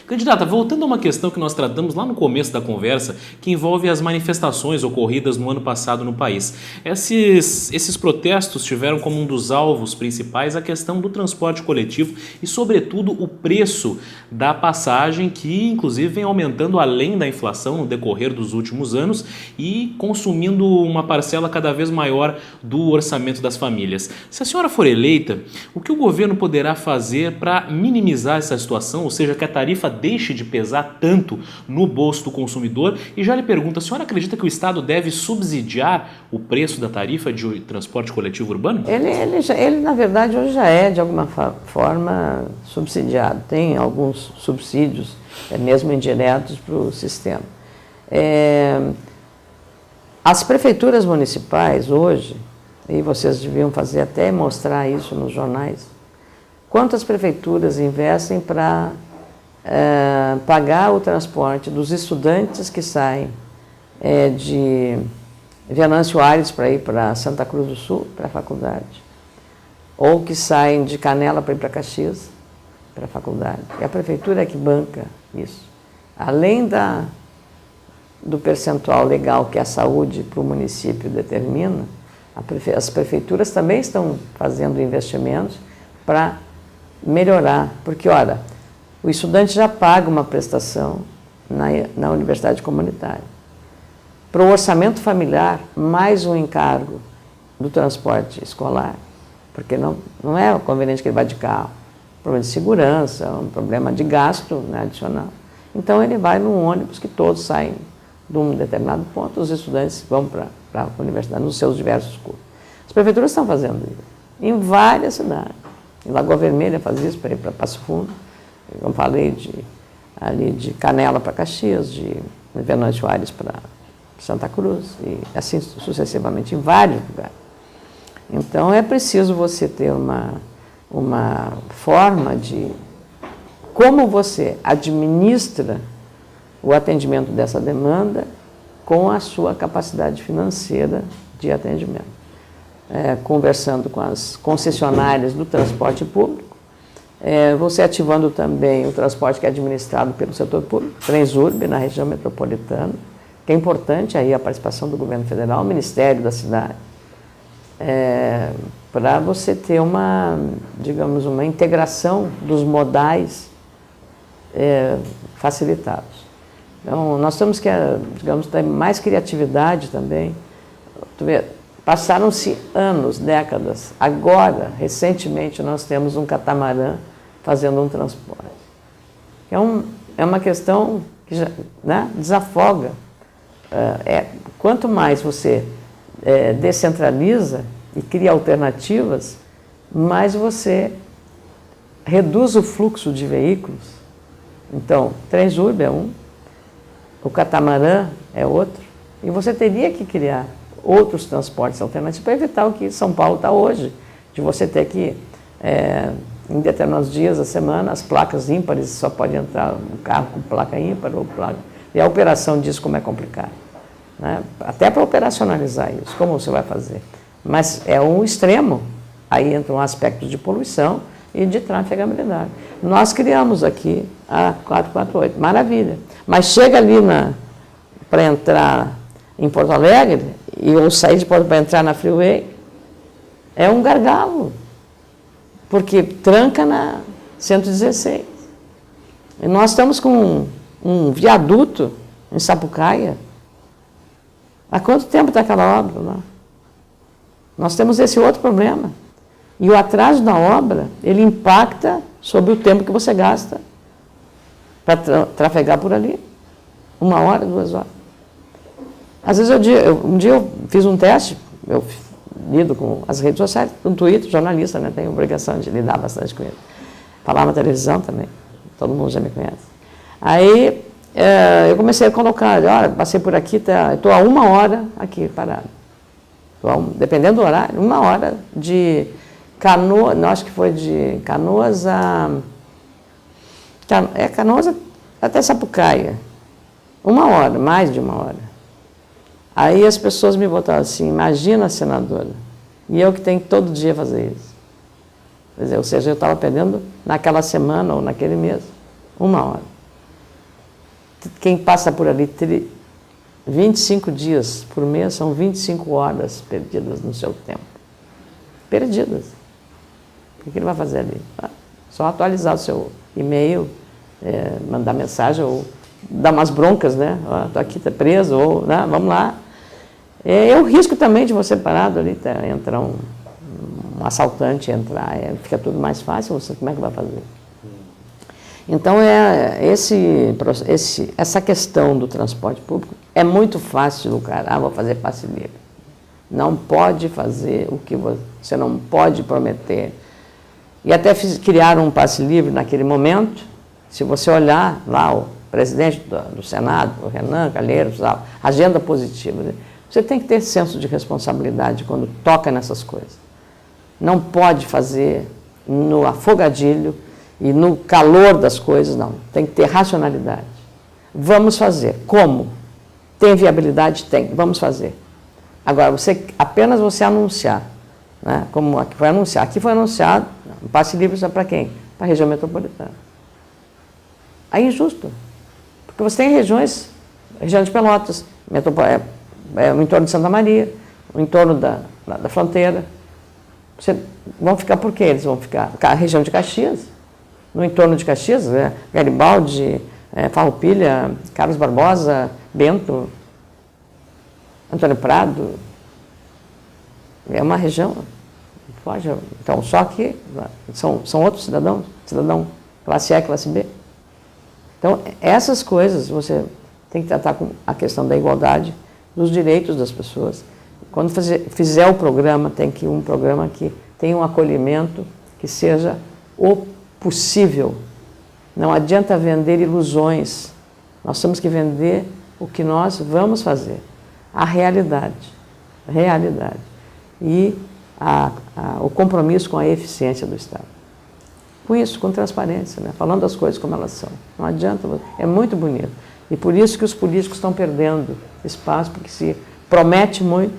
Candidata, voltando a uma questão que nós tratamos lá no começo da conversa, que envolve as manifestações ocorridas no ano passado no país. Esses protestos tiveram como um dos alvos principais a questão do transporte coletivo e, sobretudo, o preço da passagem, que inclusive vem aumentando além da inflação no decorrer dos últimos anos e consumindo uma parcela cada vez maior do orçamento das famílias. Se a senhora for eleita, o que o governo poderá fazer para minimizar essa situação, ou seja, que a tarifa deixe de pesar tanto no bolso do consumidor? E já lhe pergunto, a senhora acredita que o Estado deve subsidiar o preço da tarifa de transporte coletivo urbano? Ele na verdade, hoje já é, de alguma forma, subsidiado. Tem alguns subsídios, mesmo indiretos, para o sistema. As prefeituras municipais, hoje, e vocês deviam fazer até mostrar isso nos jornais, quantas prefeituras investem para pagar o transporte dos estudantes que saem de Venâncio Aires para ir para Santa Cruz do Sul, para a faculdade, ou que saem de Canela para ir para Caxias, para a faculdade. E a prefeitura é que banca isso. Além do percentual legal que a saúde para o município determina, as prefeituras também estão fazendo investimentos para melhorar, porque, olha, o estudante já paga uma prestação na universidade comunitária. Para o orçamento familiar, mais um encargo do transporte escolar, porque não é conveniente que ele vá de carro. Um problema de segurança, um problema de gasto, né, adicional. Então, ele vai num ônibus que todos saem de um determinado ponto, os estudantes vão para a universidade, nos seus diversos cursos. As prefeituras estão fazendo isso, em várias cidades. Em Lagoa Vermelha faz isso para ir para Passo Fundo. Eu falei ali de Canela para Caxias, de Venâncio Aires para Santa Cruz, e assim sucessivamente, em vários lugares. Então, é preciso você ter uma forma de como você administra o atendimento dessa demanda com a sua capacidade financeira de atendimento. Conversando com as concessionárias do transporte público, você ativando também o transporte que é administrado pelo setor público, Transurb, na região metropolitana, que é importante aí a participação do governo federal, o Ministério da cidade, para você ter digamos, uma integração dos modais facilitados. Então, nós temos que, digamos, ter mais criatividade também. Passaram-se anos, décadas. Agora, recentemente, nós temos um catamarã fazendo um transporte. É uma questão que já, né, desafoga. Quanto mais você descentraliza e cria alternativas, mais você reduz o fluxo de veículos. Então, Transurb é um, o catamarã é outro, e você teria que criar outros transportes alternativos para evitar o que São Paulo está hoje, de você ter que, em determinados dias da semana, as placas ímpares, só pode entrar um carro com placa ímpar ou placa... E a operação disso como é complicado, né? Até para operacionalizar isso, como você vai fazer? Mas é um extremo, aí entra um aspecto de poluição, e de trafegabilidade. Nós criamos aqui a 448, maravilha. Mas chega ali para entrar em Porto Alegre, e eu sair de Porto para entrar na Freeway, é um gargalo, porque tranca na 116. E nós estamos com um viaduto em Sapucaia. Há quanto tempo está aquela obra lá? Nós temos esse outro problema. E o atraso da obra, ele impacta sobre o tempo que você gasta para trafegar por ali. 1 hora, 2 horas. Às vezes, um dia eu fiz um teste, eu lido com as redes sociais, com o Twitter, jornalista, né? Tenho obrigação de lidar bastante com ele. Falar na televisão também, todo mundo já me conhece. Aí eu comecei a colocar, olha, passei por aqui, estou a 1 hora aqui parado. Dependendo do horário, 1 hora de Canoas, não, acho que foi de Canoas Canoas até Sapucaia. 1 hora, mais de 1 hora. Aí as pessoas me botaram assim, imagina, senadora, e eu que tenho que todo dia fazer isso. Quer dizer, ou seja, eu estava perdendo naquela semana ou naquele mês 1 hora. Quem passa por ali 25 dias por mês são 25 horas perdidas no seu tempo. Perdidas. O que ele vai fazer ali? Só atualizar o seu e-mail, mandar mensagem ou dar umas broncas, né? Estou aqui, está preso, ou né? Vamos lá. É o risco também de você parado ali, entrar um assaltante, fica tudo mais fácil, você como é que vai fazer? Então, essa questão do transporte público é muito fácil do cara, vou fazer passe livre. Não pode fazer o que você não pode prometer. E até criaram um passe livre naquele momento, se você olhar lá o presidente do Senado, o Renan Calheiros, agenda positiva, né? Você tem que ter senso de responsabilidade quando toca nessas coisas. Não pode fazer no afogadilho e no calor das coisas, não. Tem que ter racionalidade. Vamos fazer. Como? Tem viabilidade? Tem. Vamos fazer. Agora, apenas você anunciar, né? Como aqui foi anunciado. Aqui foi anunciado, um passe livre para quem? Para a região metropolitana. Aí é injusto. Porque você tem regiões, região de Pelotas, o entorno de Santa Maria, o entorno da fronteira. Vão ficar por quê? Eles vão ficar a região de Caxias, no entorno de Caxias, né? Garibaldi, Farroupilha, Carlos Barbosa, Bento, Antônio Prado. É uma região. Pode, então, só que são outros cidadão classe A, classe B. Então, essas coisas você tem que tratar com a questão da igualdade, dos direitos das pessoas. Quando fizer o programa, tem que um programa que tenha um acolhimento, que seja o possível. Não adianta vender ilusões. Nós temos que vender o que nós vamos fazer. A realidade. A realidade. E o compromisso com a eficiência do Estado. Com isso, com transparência, né? Falando as coisas como elas são. Não adianta, é muito bonito. E por isso que os políticos estão perdendo espaço, porque se promete muito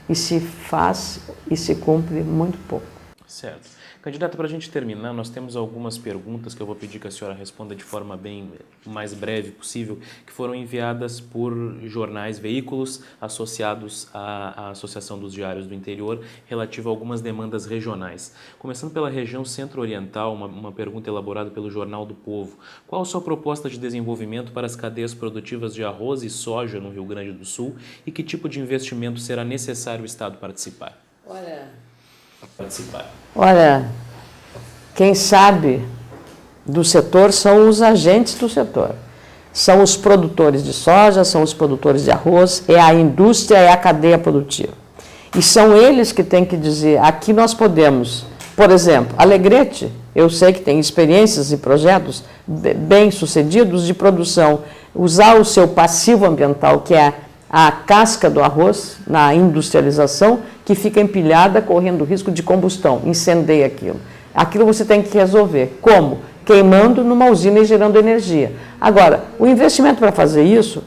e se faz e se cumpre muito pouco. Certo. Candidata, para a gente terminar, nós temos algumas perguntas que eu vou pedir que a senhora responda de forma bem mais breve possível, que foram enviadas por jornais, veículos associados à Associação dos Diários do Interior, relativo a algumas demandas regionais. Começando pela região centro-oriental, uma pergunta elaborada pelo Jornal do Povo. Qual a sua proposta de desenvolvimento para as cadeias produtivas de arroz e soja no Rio Grande do Sul e que tipo de investimento será necessário o Estado participar? Olha, quem sabe do setor são os agentes do setor. São os produtores de soja, são os produtores de arroz, é a indústria, é a cadeia produtiva. E são eles que têm que dizer, aqui nós podemos, por exemplo, Alegrete, eu sei que tem experiências e projetos bem-sucedidos de produção, usar o seu passivo ambiental, que é a casca do arroz na industrialização, que fica empilhada, correndo risco de combustão, incendeia aquilo. Aquilo você tem que resolver. Como? Queimando numa usina e gerando energia. Agora, o investimento para fazer isso,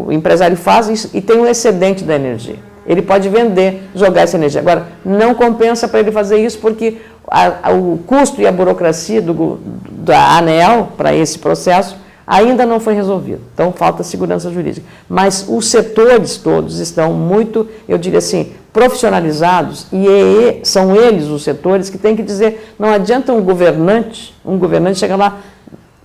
o empresário faz e tem um excedente da energia. Ele pode vender, jogar essa energia. Agora, não compensa para ele fazer isso porque o custo e a burocracia da ANEEL para esse processo ainda não foi resolvido. Então, falta segurança jurídica. Mas os setores todos estão muito, eu diria assim, profissionalizados, e são eles os setores que têm que dizer, não adianta um governante chegar lá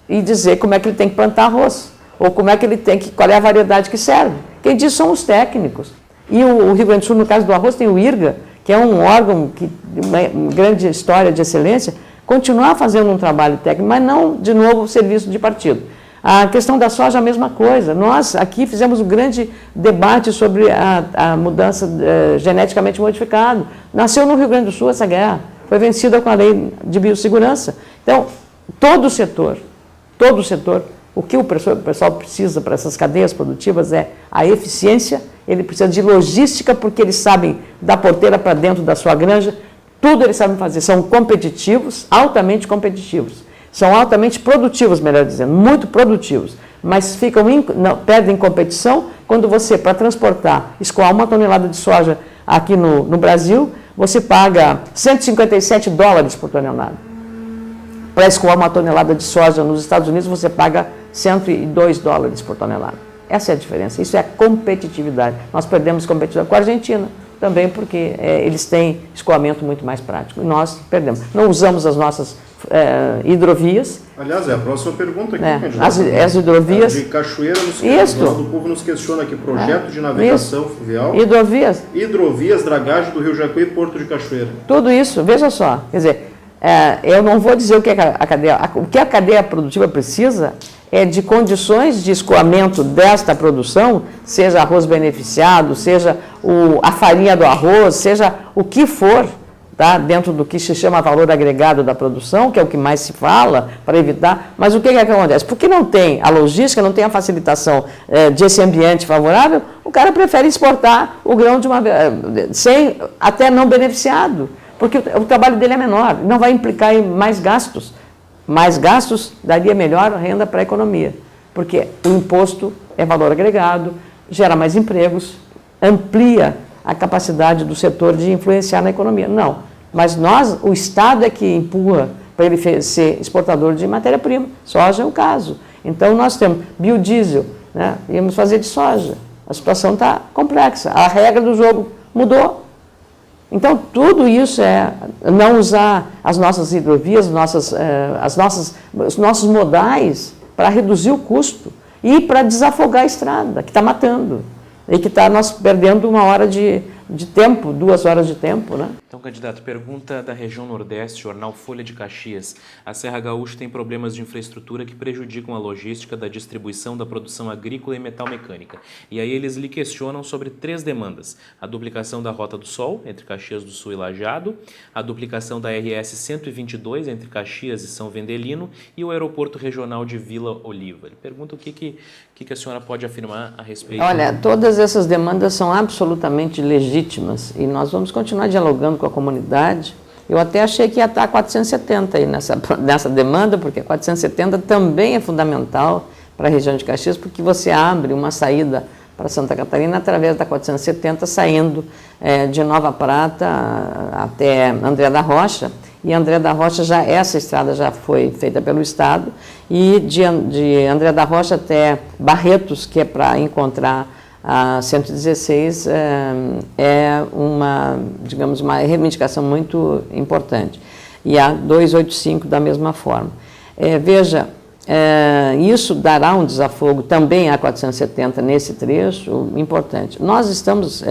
e dizer como é que ele tem que plantar arroz, ou como é que ele tem que, qual é a variedade que serve. Quem diz são os técnicos. E o Rio Grande do Sul, no caso do arroz, tem o IRGA, que é um órgão que uma grande história de excelência, continuar fazendo um trabalho técnico, mas não, de novo, serviço de partido. A questão da soja, a mesma coisa. Nós aqui fizemos um grande debate sobre a mudança geneticamente modificada. Nasceu no Rio Grande do Sul essa guerra, foi vencida com a lei de biossegurança. Então, todo o setor, o que o pessoal precisa para essas cadeias produtivas é a eficiência, ele precisa de logística, porque eles sabem da porteira para dentro da sua granja, tudo eles sabem fazer, são competitivos, altamente competitivos. São altamente produtivos, melhor dizendo, muito produtivos, mas perdem competição quando você, para transportar, escoar 1 tonelada de soja aqui no Brasil, você paga $157 por tonelada. Para escoar 1 tonelada de soja nos Estados Unidos, você paga $102 por tonelada. Essa é a diferença, isso é competitividade. Nós perdemos competitividade com a Argentina, também porque eles têm escoamento muito mais prático. E nós perdemos. Não usamos as nossas hidrovias. Aliás, é a próxima pergunta aqui, as hidrovias. De Cachoeira, do povo nos questiona aqui, projeto de navegação fluvial. Hidrovias. Hidrovias, dragagem do Rio Jacuí e Porto de Cachoeira. Tudo isso, veja só, quer dizer, eu não vou dizer o que o que a cadeia produtiva precisa é de condições de escoamento desta produção, seja arroz beneficiado, seja a farinha do arroz, seja o que for, tá? Dentro do que se chama valor agregado da produção, que é o que mais se fala, para evitar. Mas o que acontece? Porque não tem a logística, não tem a facilitação desse ambiente favorável, o cara prefere exportar o grão de sem até não beneficiado, porque o trabalho dele é menor, não vai implicar em mais gastos. Mais gastos daria melhor renda para a economia, porque o imposto é valor agregado, gera mais empregos, amplia a capacidade do setor de influenciar na economia. Não, mas o Estado é que empurra para ele ser exportador de matéria-prima. Soja é o caso. Então, nós temos biodiesel, né? Íamos fazer de soja. A situação está complexa, a regra do jogo mudou. Então, tudo isso é não usar as nossas hidrovias, os nossos modais para reduzir o custo e para desafogar a estrada, que está matando. E que está nós perdendo 1 hora de tempo, 2 horas de tempo, né? Então, candidato, pergunta da região Nordeste, jornal Folha de Caxias. A Serra Gaúcha tem problemas de infraestrutura que prejudicam a logística da distribuição da produção agrícola e metalmecânica. E aí eles lhe questionam sobre 3 demandas. A duplicação da Rota do Sol, entre Caxias do Sul e Lajeado, a duplicação da RS 122, entre Caxias e São Vendelino, e o aeroporto regional de Vila Oliva. Ele pergunta o que a senhora pode afirmar a respeito. Olha, todas essas demandas são absolutamente legítimas e nós vamos continuar dialogando com a comunidade. Eu até achei que ia estar 470 aí nessa demanda, porque 470 também é fundamental para a região de Caxias, porque você abre uma saída para Santa Catarina através da 470, saindo de Nova Prata até André da Rocha. E André da Rocha, essa estrada já foi feita pelo Estado, e de André da Rocha até Barretos, que é para encontrar a 116, é uma reivindicação muito importante. E a 285 da mesma forma. Veja, isso dará um desafogo também à 470 nesse trecho importante. Nós estamos,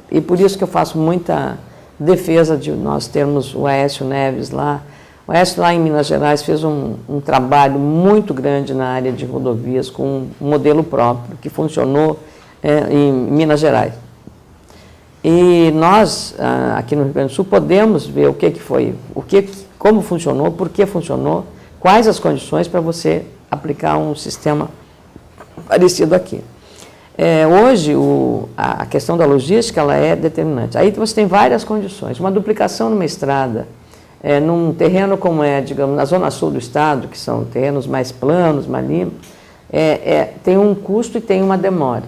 e por isso que eu faço muita defesa de nós termos o Aécio Neves lá. O Aécio lá em Minas Gerais fez um trabalho muito grande na área de rodovias com um modelo próprio que funcionou em Minas Gerais. E nós, aqui no Rio Grande do Sul, podemos ver o que foi, como funcionou, por que funcionou, quais as condições para você aplicar um sistema parecido aqui. Hoje, a questão da logística ela é determinante. Aí você tem várias condições. Uma duplicação numa estrada, num terreno como digamos, na zona sul do estado, que são terrenos mais planos, mais limpos, tem um custo e tem uma demora.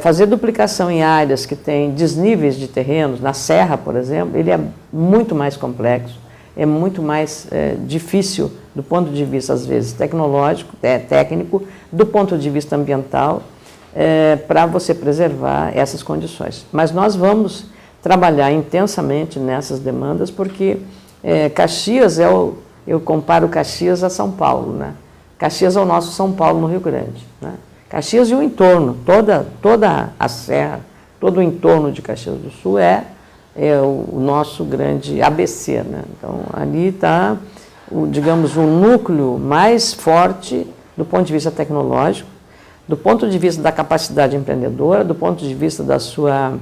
fazer duplicação em áreas que têm desníveis de terrenos, na serra, por exemplo, ele é muito mais complexo, é muito mais difícil do ponto de vista, às vezes, tecnológico, técnico, do ponto de vista ambiental, para você preservar essas condições. Mas nós vamos trabalhar intensamente nessas demandas, porque Caxias eu comparo Caxias a São Paulo, né? Caxias é o nosso São Paulo no Rio Grande, né? Caxias e o entorno, toda a serra, todo o entorno de Caxias do Sul é o nosso grande ABC, né? Então, ali está, digamos, o núcleo mais forte do ponto de vista tecnológico, do ponto de vista da capacidade empreendedora, do ponto de vista da sua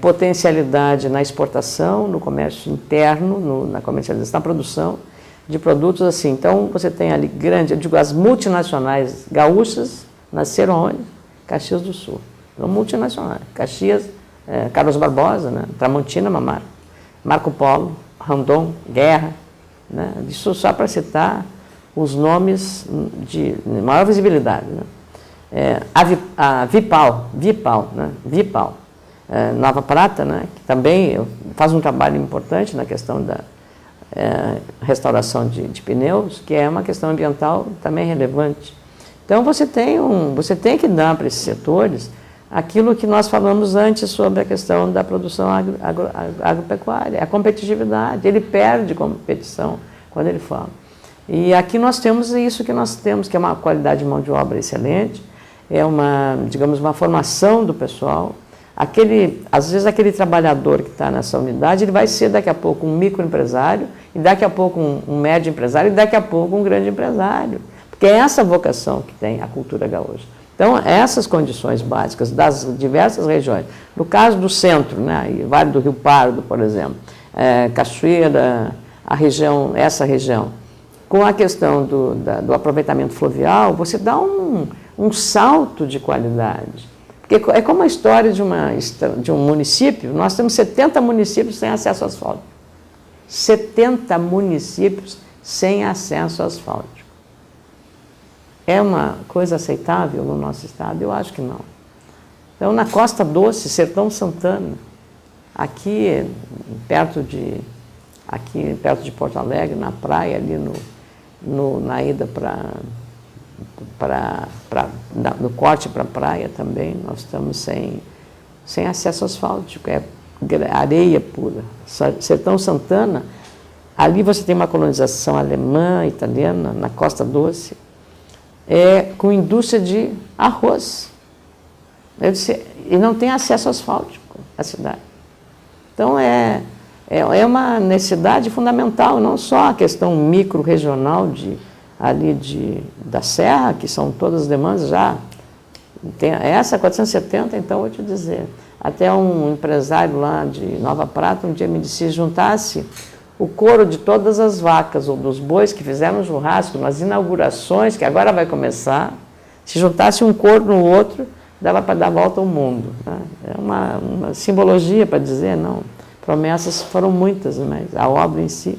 potencialidade na exportação, no comércio interno, na comercialização, na produção de produtos assim. Então, você tem ali eu digo, as multinacionais gaúchas nasceram onde? Caxias do Sul. Então, multinacionais. Caxias, Carlos Barbosa, né? Tramontina, Mamar, Marco Polo, Randon, Guerra, né? Isso só para citar os nomes de maior visibilidade, né? A Vipal, né? Vipal, Nova Prata, né? Que também faz um trabalho importante na questão da restauração de pneus, que é uma questão ambiental também relevante. Então, você tem que dar para esses setores aquilo que nós falamos antes sobre a questão da produção agropecuária, a competitividade. Ele perde competição quando ele fala. E aqui nós temos isso que nós temos, que é uma qualidade de mão de obra excelente, é digamos, uma formação do pessoal. Às vezes aquele trabalhador que está nessa unidade, ele vai ser daqui a pouco um microempresário, e daqui a pouco um médio empresário, e daqui a pouco um grande empresário. Porque é essa vocação que tem a cultura gaúcha. Então, essas condições básicas das diversas regiões, no caso do centro, né, Vale do Rio Pardo, por exemplo, Cachoeira, essa região, com a questão do aproveitamento fluvial, você dá um salto de qualidade. Porque é como a história de um município. Nós temos 70 municípios sem acesso asfáltico. 70 municípios sem acesso asfáltico. É uma coisa aceitável no nosso estado? Eu acho que não. Então, na Costa Doce, Sertão Santana, aqui perto de Porto Alegre, na praia, ali na ida no corte para a praia também, nós estamos sem acesso asfáltico, é areia pura. Sertão Santana, ali você tem uma colonização alemã, italiana, na Costa Doce, com indústria de arroz. E não tem acesso asfáltico à cidade. Então, é uma necessidade fundamental, não só a questão micro-regional da Serra, que são todas as demandas já. Tem essa 470, então, vou te dizer. Até um empresário lá de Nova Prata um dia me disse: se juntasse o couro de todas as vacas ou dos bois que fizeram churrasco nas inaugurações, que agora vai começar, se juntasse um couro no outro, dava para dar volta ao mundo. Né? É uma simbologia para dizer, não. Promessas foram muitas, mas a obra em si.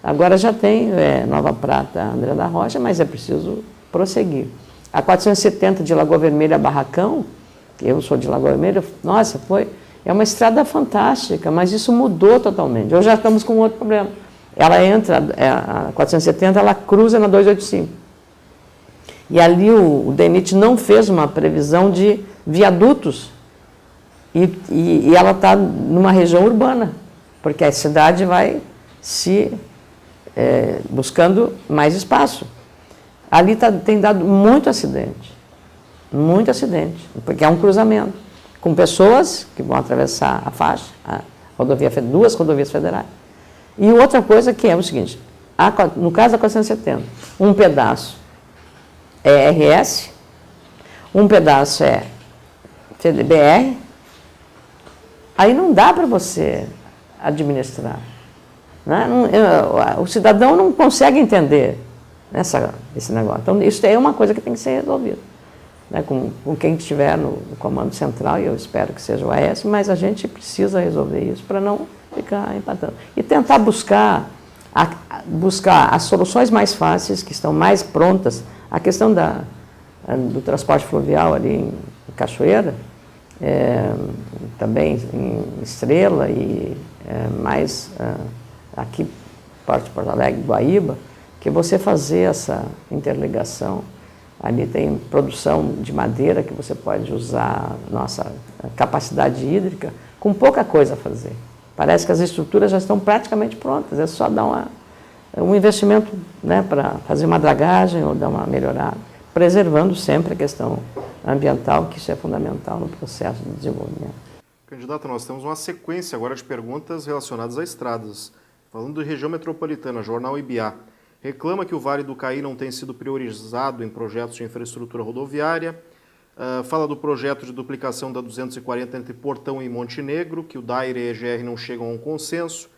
Agora já tem Nova Prata, André da Rocha, mas é preciso prosseguir. A 470 de Lagoa Vermelha a Barracão, que eu sou de Lagoa Vermelha, nossa, é uma estrada fantástica, mas isso mudou totalmente. Hoje já estamos com outro problema. Ela entra, a 470, ela cruza na 285. E ali o DENIT não fez uma previsão de viadutos. E ela está numa região urbana, porque a cidade vai buscando mais espaço. Ali tem dado muito acidente, porque é um cruzamento, com pessoas que vão atravessar a faixa, duas rodovias federais. E outra coisa que é o seguinte, no caso da 470, um pedaço é RS, um pedaço é BR, aí não dá para você administrar. Né? O cidadão não consegue entender esse negócio. Então, isso é uma coisa que tem que ser resolvida. Né? Com quem estiver no comando central, e eu espero que seja o AES, mas a gente precisa resolver isso para não ficar empatando. E tentar buscar as soluções mais fáceis, que estão mais prontas. A questão do transporte fluvial ali em Cachoeira, também em Estrela e mais aqui, parte de Porto Alegre, Guaíba, que você fazer essa interligação. Ali tem produção de madeira que você pode usar nossa capacidade hídrica com pouca coisa a fazer. Parece que as estruturas já estão praticamente prontas, é só dar um investimento, né, para fazer uma dragagem ou dar uma melhorada, preservando sempre a questão ambiental, que isso é fundamental no processo de desenvolvimento. Candidata, nós temos uma sequência agora de perguntas relacionadas a estradas. Falando de região metropolitana, Jornal IBA reclama que o Vale do Caí não tem sido priorizado em projetos de infraestrutura rodoviária. Fala do projeto de duplicação da 240 entre Portão e Montenegro, que o DAIR e a EGR não chegam a um consenso.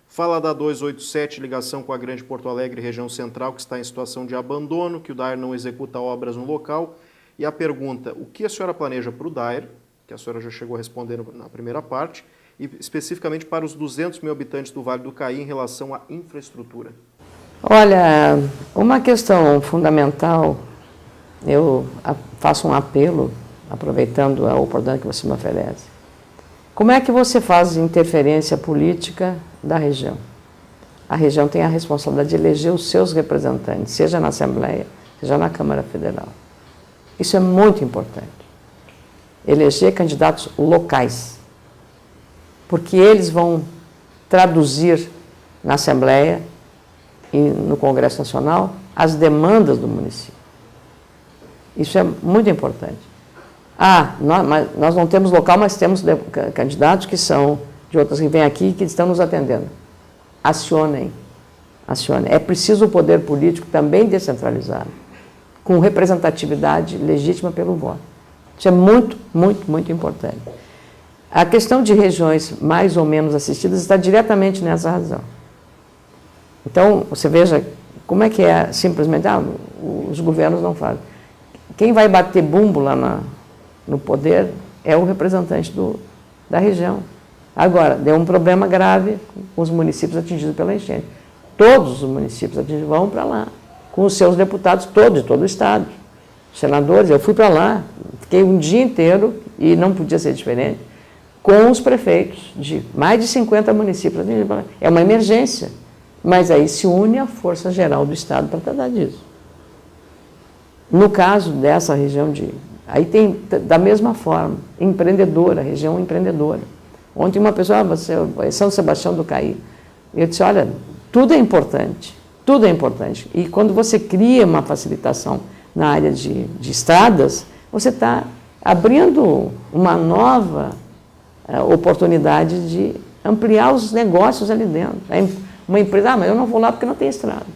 Fala da 287, ligação com a Grande Porto Alegre, região central, que está em situação de abandono, que o DAIR não executa obras no local. E a pergunta, o que a senhora planeja para o DAIR, que a senhora já chegou a responder na primeira parte, e especificamente para os 200 mil habitantes do Vale do Caí em relação à infraestrutura? Olha, uma questão fundamental, eu faço um apelo, aproveitando a oportunidade que você me oferece. Como é que você faz interferência política da região? A região tem a responsabilidade de eleger os seus representantes, seja na Assembleia, seja na Câmara Federal. Isso é muito importante. Eleger candidatos locais, porque eles vão traduzir na Assembleia e no Congresso Nacional as demandas do município. Isso é muito importante. Nós não temos local, mas temos candidatos que são de outras que vêm aqui e que estão nos atendendo. Acionem. É preciso o poder político também descentralizado, com representatividade legítima pelo voto. Isso é muito, muito, muito importante. A questão de regiões mais ou menos assistidas está diretamente nessa razão. Então, você veja como é que é simplesmente, os governos não fazem. Quem vai bater bumbo lá no poder é o representante da região. Agora, deu um problema grave com os municípios atingidos pela enchente. Todos os municípios atingidos vão para lá, com os seus deputados todos, de todo o estado. Senadores, eu fui para lá, fiquei um dia inteiro, e não podia ser diferente, com os prefeitos de mais de 50 municípios atingidos pela enchente. É uma emergência, mas aí se une a Força Geral do Estado para tratar disso. No caso dessa região aí tem, da mesma forma, empreendedora, região empreendedora. Ontem uma pessoa, você é São Sebastião do Caí. Eu disse, olha, tudo é importante. E quando você cria uma facilitação na área de estradas, você está abrindo uma nova oportunidade de ampliar os negócios ali dentro. Uma empresa, mas eu não vou lá porque não tem estrada.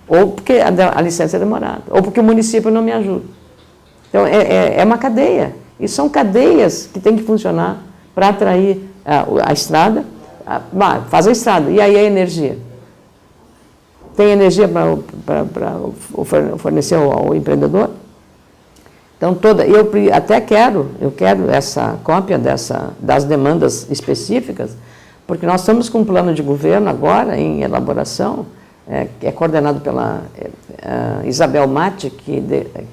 Ou porque a licença é demorada, ou porque o município não me ajuda. Então, é uma cadeia. E são cadeias que têm que funcionar para atrair a estrada. Faz a estrada. E aí a energia? Tem energia para fornecer ao empreendedor? Então, eu quero essa cópia das demandas específicas, porque nós estamos com um plano de governo agora em elaboração, que é coordenado pela Isabel Matti, que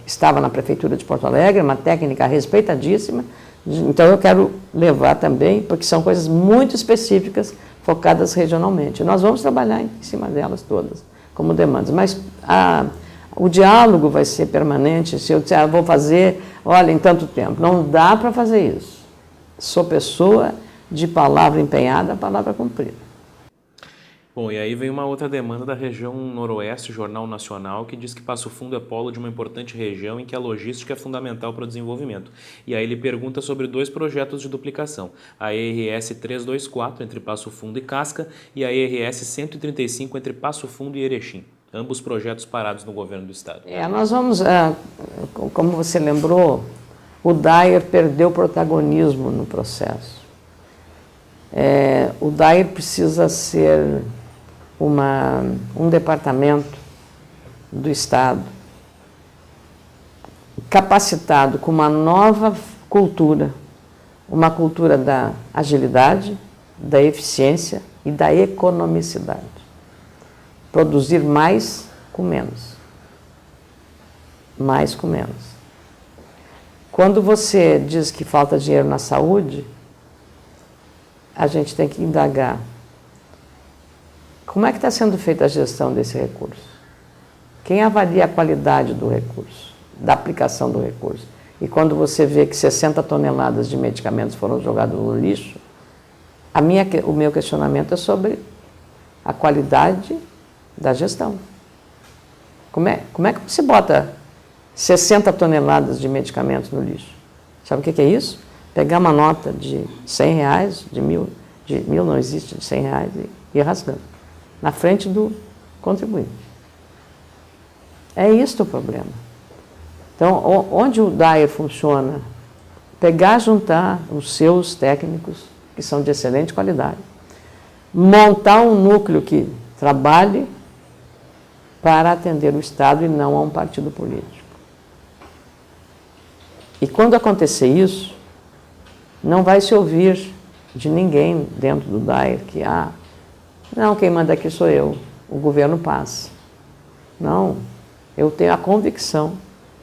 estava na Prefeitura de Porto Alegre, uma técnica respeitadíssima. Então, eu quero levar também, porque são coisas muito específicas, focadas regionalmente. Nós vamos trabalhar em cima delas todas, como demandas. Mas o diálogo vai ser permanente. Se eu disser, vou fazer, olha, em tanto tempo. Não dá para fazer isso. Sou pessoa de palavra empenhada, palavra cumprida. Bom, e aí vem uma outra demanda da região noroeste, Jornal Nacional, que diz que Passo Fundo é polo de uma importante região em que a logística é fundamental para o desenvolvimento. E aí ele pergunta sobre 2 projetos de duplicação, a ERS 324 entre Passo Fundo e Casca e a ERS 135 entre Passo Fundo e Erechim, ambos projetos parados no governo do estado. Nós vamos, como você lembrou, o DAIR perdeu protagonismo no processo. O DAIR precisa ser um departamento do Estado capacitado com uma nova cultura, uma cultura da agilidade, da eficiência e da economicidade. Produzir mais com menos. Mais com menos. Quando você diz que falta dinheiro na saúde, a gente tem que indagar. Como é que está sendo feita a gestão desse recurso? Quem avalia a qualidade do recurso, da aplicação do recurso? E quando você vê que 60 toneladas de medicamentos foram jogados no lixo, o meu questionamento é sobre a qualidade da gestão. Como é que você bota 60 toneladas de medicamentos no lixo? Sabe o que é isso? Pegar uma nota de R$100, de mil não existe, de R$100 e ir rasgando na frente do contribuinte. É isso o problema. Então, onde o DAER funciona, pegar, juntar os seus técnicos, que são de excelente qualidade, montar um núcleo que trabalhe para atender o Estado e não a um partido político. E quando acontecer isso, não vai se ouvir de ninguém dentro do DAER que, não, quem manda aqui sou eu, o governo passa. Não, eu tenho a convicção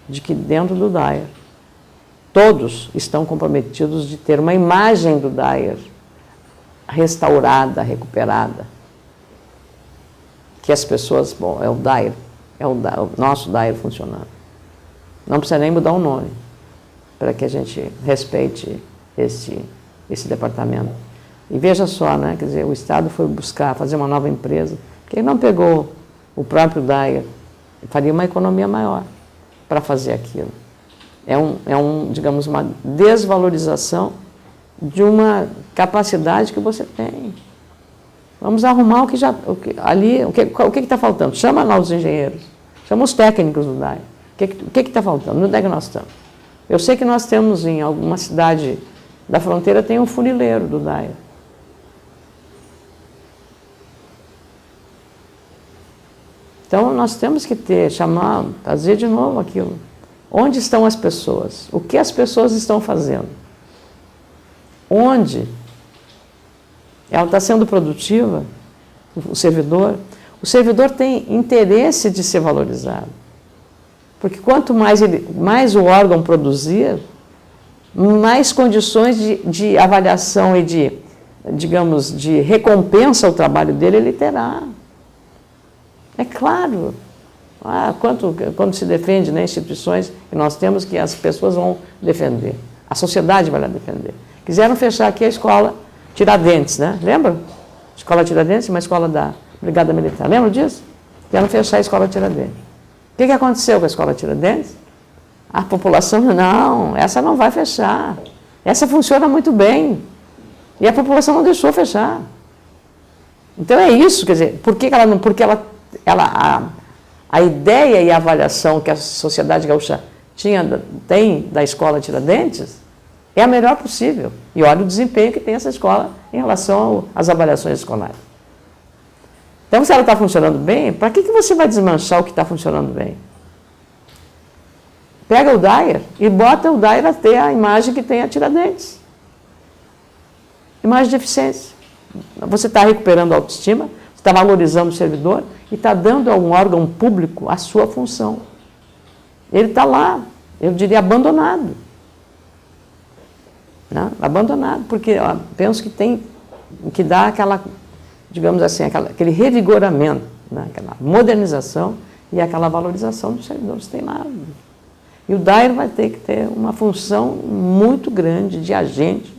de que dentro do DAER, todos estão comprometidos de ter uma imagem do DAER restaurada, recuperada. Que as pessoas, é o DAER, o nosso DAER funcionando. Não precisa nem mudar o nome, para que a gente respeite esse departamento. E veja só, né, quer dizer, o Estado foi buscar fazer uma nova empresa, porque ele não pegou o próprio DAER, faria uma economia maior para fazer aquilo. Digamos, uma desvalorização de uma capacidade que você tem. Vamos arrumar o que está faltando. Chama lá os engenheiros, chama os técnicos do DAER. O que está faltando? Onde é que nós estamos? Eu sei que nós temos em alguma cidade da fronteira, tem um funileiro do DAER. Então, nós temos que fazer de novo aquilo. Onde estão as pessoas? O que as pessoas estão fazendo? Onde? Ela está sendo produtiva? O servidor? O servidor tem interesse de ser valorizado. Porque quanto mais o órgão produzir, mais condições de avaliação e de recompensa ao trabalho dele ele terá. É claro. Quando se defende, né, instituições que nós temos, que as pessoas vão defender. A sociedade vai lá defender. Quiseram fechar aqui a escola Tiradentes, né? Lembra? Escola Tiradentes, uma escola da Brigada Militar. Lembra disso? Quiseram fechar a escola Tiradentes. O que aconteceu com a escola Tiradentes? A população, não, essa não vai fechar. Essa funciona muito bem. E a população não deixou fechar. Então é isso, quer dizer, porque a ideia e a avaliação que a sociedade gaúcha tem da escola Tiradentes é a melhor possível. E olha o desempenho que tem essa escola em relação às avaliações escolares. Então, se ela está funcionando bem, para que você vai desmanchar o que está funcionando bem? Pega o DAER e bota o DAER a ter a imagem que tem a Tiradentes. Imagem de eficiência. Você está recuperando a autoestima, você está valorizando o servidor e está dando a um órgão público a sua função. Ele está lá, eu diria, abandonado. Né? Abandonado, porque eu penso que tem que dar aquela, digamos assim, aquele revigoramento, né? Aquela modernização e aquela valorização dos servidores. Tem lá. E o DAER vai ter que ter uma função muito grande de agente,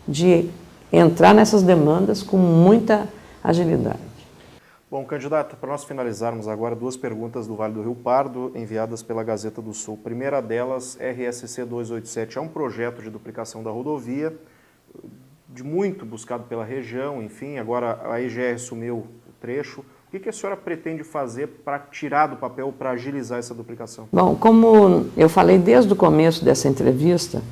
de entrar nessas demandas com muita agilidade. Bom, candidata, para nós finalizarmos agora, 2 perguntas do Vale do Rio Pardo, enviadas pela Gazeta do Sul. Primeira delas, RSC 287 é um projeto de duplicação da rodovia, de muito buscado pela região, enfim, agora a EGR assumiu o trecho. O que a senhora pretende fazer para tirar do papel, para agilizar essa duplicação? Bom, como eu falei desde o começo dessa entrevista,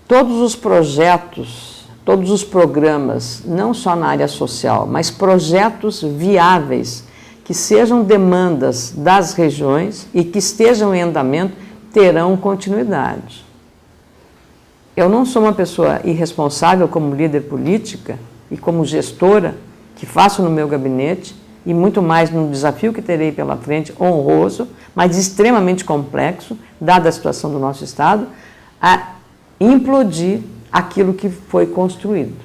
todos os projetos, todos os programas, não só na área social, mas projetos viáveis, que sejam demandas das regiões e que estejam em andamento, terão continuidade. Eu não sou uma pessoa irresponsável como líder política e como gestora, que faço no meu gabinete, e muito mais num desafio que terei pela frente, honroso, mas extremamente complexo, dada a situação do nosso Estado, a implodir aquilo que foi construído.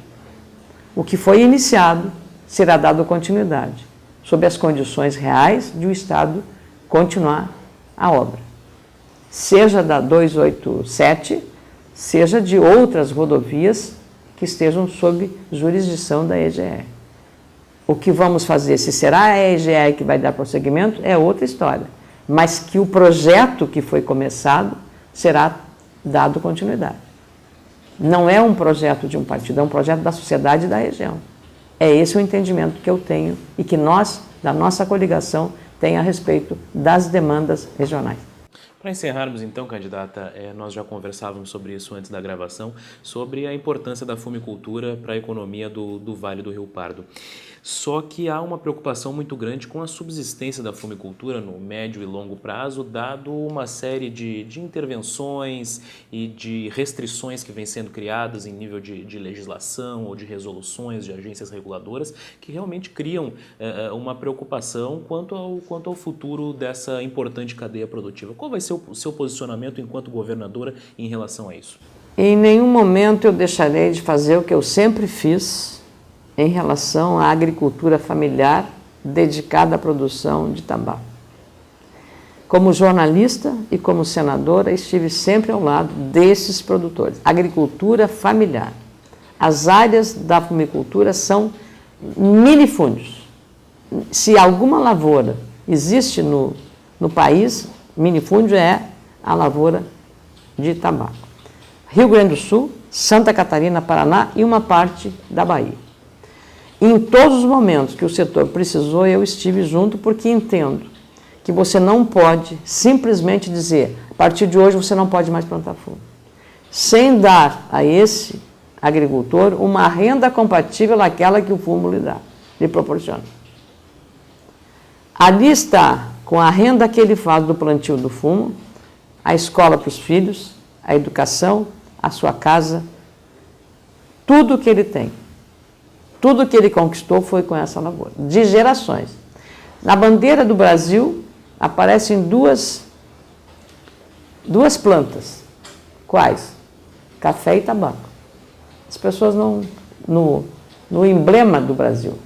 O que foi iniciado será dado continuidade, sob as condições reais de o Estado continuar a obra. Seja da 287, seja de outras rodovias que estejam sob jurisdição da EGR. O que vamos fazer, se será a EGR que vai dar prosseguimento, é outra história. Mas que o projeto que foi começado será dado continuidade. Não é um projeto de um partido, é um projeto da sociedade e da região. É esse o entendimento que eu tenho e que nós, da nossa coligação, tem a respeito das demandas regionais. Para encerrarmos então, candidata, nós já conversávamos sobre isso antes da gravação, sobre a importância da fumicultura para a economia do Vale do Rio Pardo. Só que há uma preocupação muito grande com a subsistência da fumicultura no médio e longo prazo, dado uma série de intervenções e de restrições que vêm sendo criadas em nível de legislação ou de resoluções de agências reguladoras, que realmente criam uma preocupação quanto ao futuro dessa importante cadeia produtiva. Qual vai ser o seu posicionamento enquanto governadora em relação a isso? Em nenhum momento eu deixarei de fazer o que eu sempre fiz em relação à agricultura familiar dedicada à produção de tabaco. Como jornalista e como senadora, estive sempre ao lado desses produtores. Agricultura familiar. As áreas da fumicultura são minifúndios. Se alguma lavoura existe no país, minifúndio é a lavoura de tabaco. Rio Grande do Sul, Santa Catarina, Paraná e uma parte da Bahia. Em todos os momentos que o setor precisou, eu estive junto, porque entendo que você não pode simplesmente dizer, a partir de hoje você não pode mais plantar fumo, sem dar a esse agricultor uma renda compatível àquela que o fumo lhe proporciona. Ali está, com a renda que ele faz do plantio do fumo, a escola para os filhos, a educação, a sua casa, tudo que ele tem. Tudo que ele conquistou foi com essa lavoura, de gerações. Na bandeira do Brasil aparecem duas plantas. Quais? Café e tabaco. As pessoas não... No emblema do Brasil,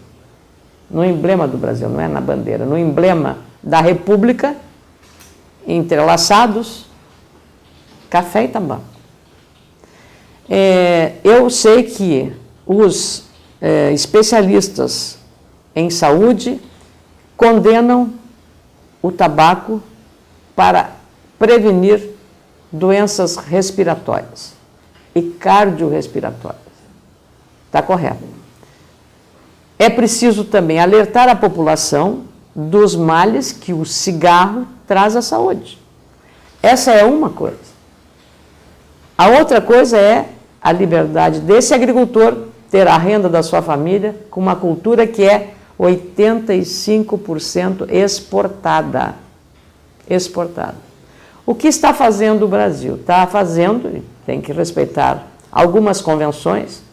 não é na bandeira, no emblema da República, entrelaçados, café e tabaco. Eu sei que os especialistas em saúde condenam o tabaco para prevenir doenças respiratórias e cardiorrespiratórias. Está correto. É preciso também alertar a população dos males que o cigarro traz à saúde. Essa é uma coisa. A outra coisa é a liberdade desse agricultor ter a renda da sua família com uma cultura que é 85% exportada. O que está fazendo o Brasil? Está fazendo, tem que respeitar algumas convenções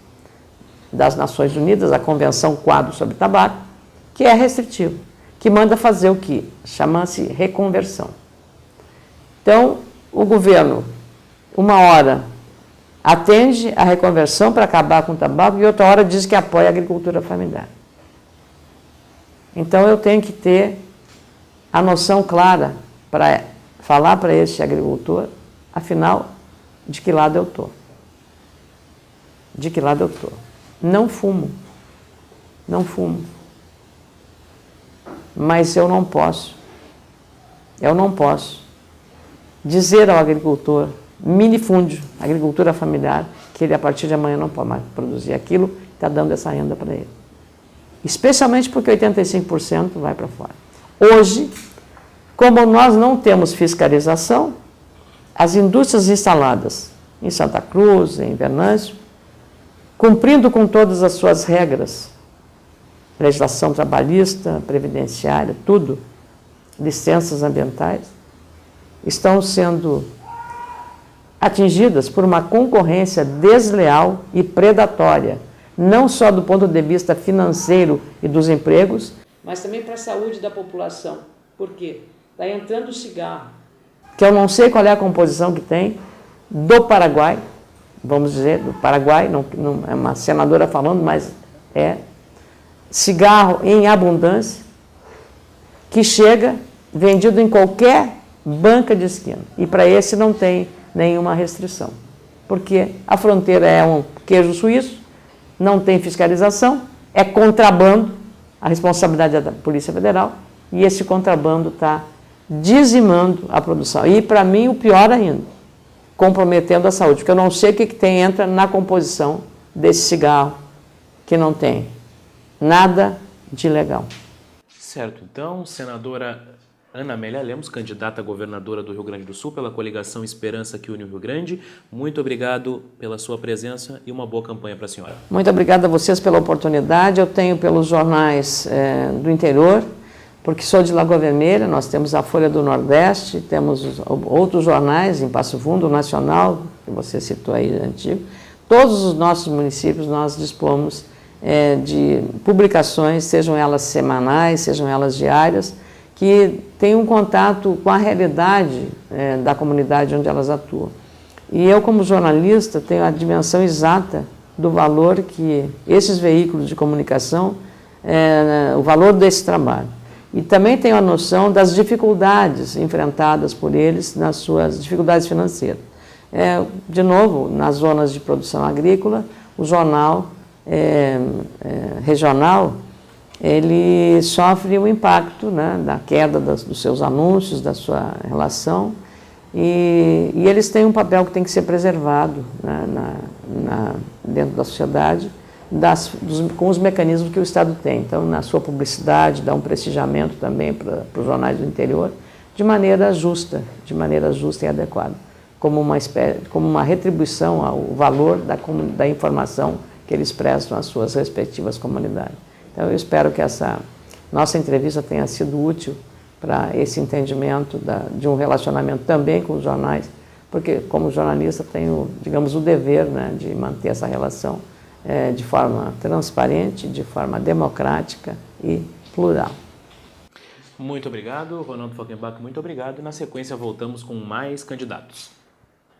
das Nações Unidas, a Convenção Quadro sobre Tabaco, que é restritivo, que manda fazer o que? Chama-se reconversão. Então, o governo, uma hora atende a reconversão para acabar com o tabaco e outra hora diz que apoia a agricultura familiar. Então eu tenho que ter a noção clara para falar para esse agricultor, afinal, de que lado eu estou. De que lado eu estou. Não fumo. Mas eu não posso dizer ao agricultor minifúndio, agricultura familiar, que ele a partir de amanhã não pode mais produzir aquilo, está dando essa renda para ele. Especialmente porque 85% vai para fora. Hoje, como nós não temos fiscalização, as indústrias instaladas em Santa Cruz, em Venâncio, cumprindo com todas as suas regras, legislação trabalhista, previdenciária, tudo, licenças ambientais, estão sendo atingidas por uma concorrência desleal e predatória, não só do ponto de vista financeiro e dos empregos, mas também para a saúde da população. Por quê? Está entrando o cigarro, que eu não sei qual é a composição que tem, do Paraguai, vamos dizer, do Paraguai, não é uma senadora falando, mas é cigarro em abundância, que chega vendido em qualquer banca de esquina. E para esse não tem nenhuma restrição, porque a fronteira é um queijo suíço, não tem fiscalização, é contrabando, a responsabilidade é da Polícia Federal, e esse contrabando está dizimando a produção. E, para mim, o pior ainda, comprometendo a saúde, porque eu não sei o que entra na composição desse cigarro que não tem nada de legal. Certo, então, senadora Ana Amélia Lemos, candidata a governadora do Rio Grande do Sul pela coligação Esperança que une o Rio Grande, muito obrigado pela sua presença e uma boa campanha para a senhora. Muito obrigada a vocês pela oportunidade. Eu tenho pelos jornais do interior, porque sou de Lagoa Vermelha, nós temos a Folha do Nordeste, temos outros jornais em Passo Fundo, o Nacional, que você citou aí, antigo. Todos os nossos municípios nós dispomos de publicações, sejam elas semanais, sejam elas diárias, que tenham um contato com a realidade da comunidade onde elas atuam. E eu, como jornalista, tenho a dimensão exata do valor que esses veículos de comunicação, o valor desse trabalho. E também tenho a noção das dificuldades enfrentadas por eles nas suas dificuldades financeiras. De novo, nas zonas de produção agrícola, o jornal regional, ele sofre o impacto, né, da queda dos seus anúncios, da sua relação, e eles têm um papel que tem que ser preservado, né, dentro da sociedade, com os mecanismos que o Estado tem. Então, na sua publicidade, dá um prestigiamento também para os jornais do interior, de maneira justa e adequada, como uma retribuição ao valor da informação que eles prestam às suas respectivas comunidades. Então, eu espero que essa nossa entrevista tenha sido útil para esse entendimento de um relacionamento também com os jornais, porque, como jornalista, tenho, digamos, o dever, né, de manter essa relação de forma transparente, de forma democrática e plural. Muito obrigado, Ronaldo Falkenbach, muito obrigado. Na sequência, voltamos com mais candidatos.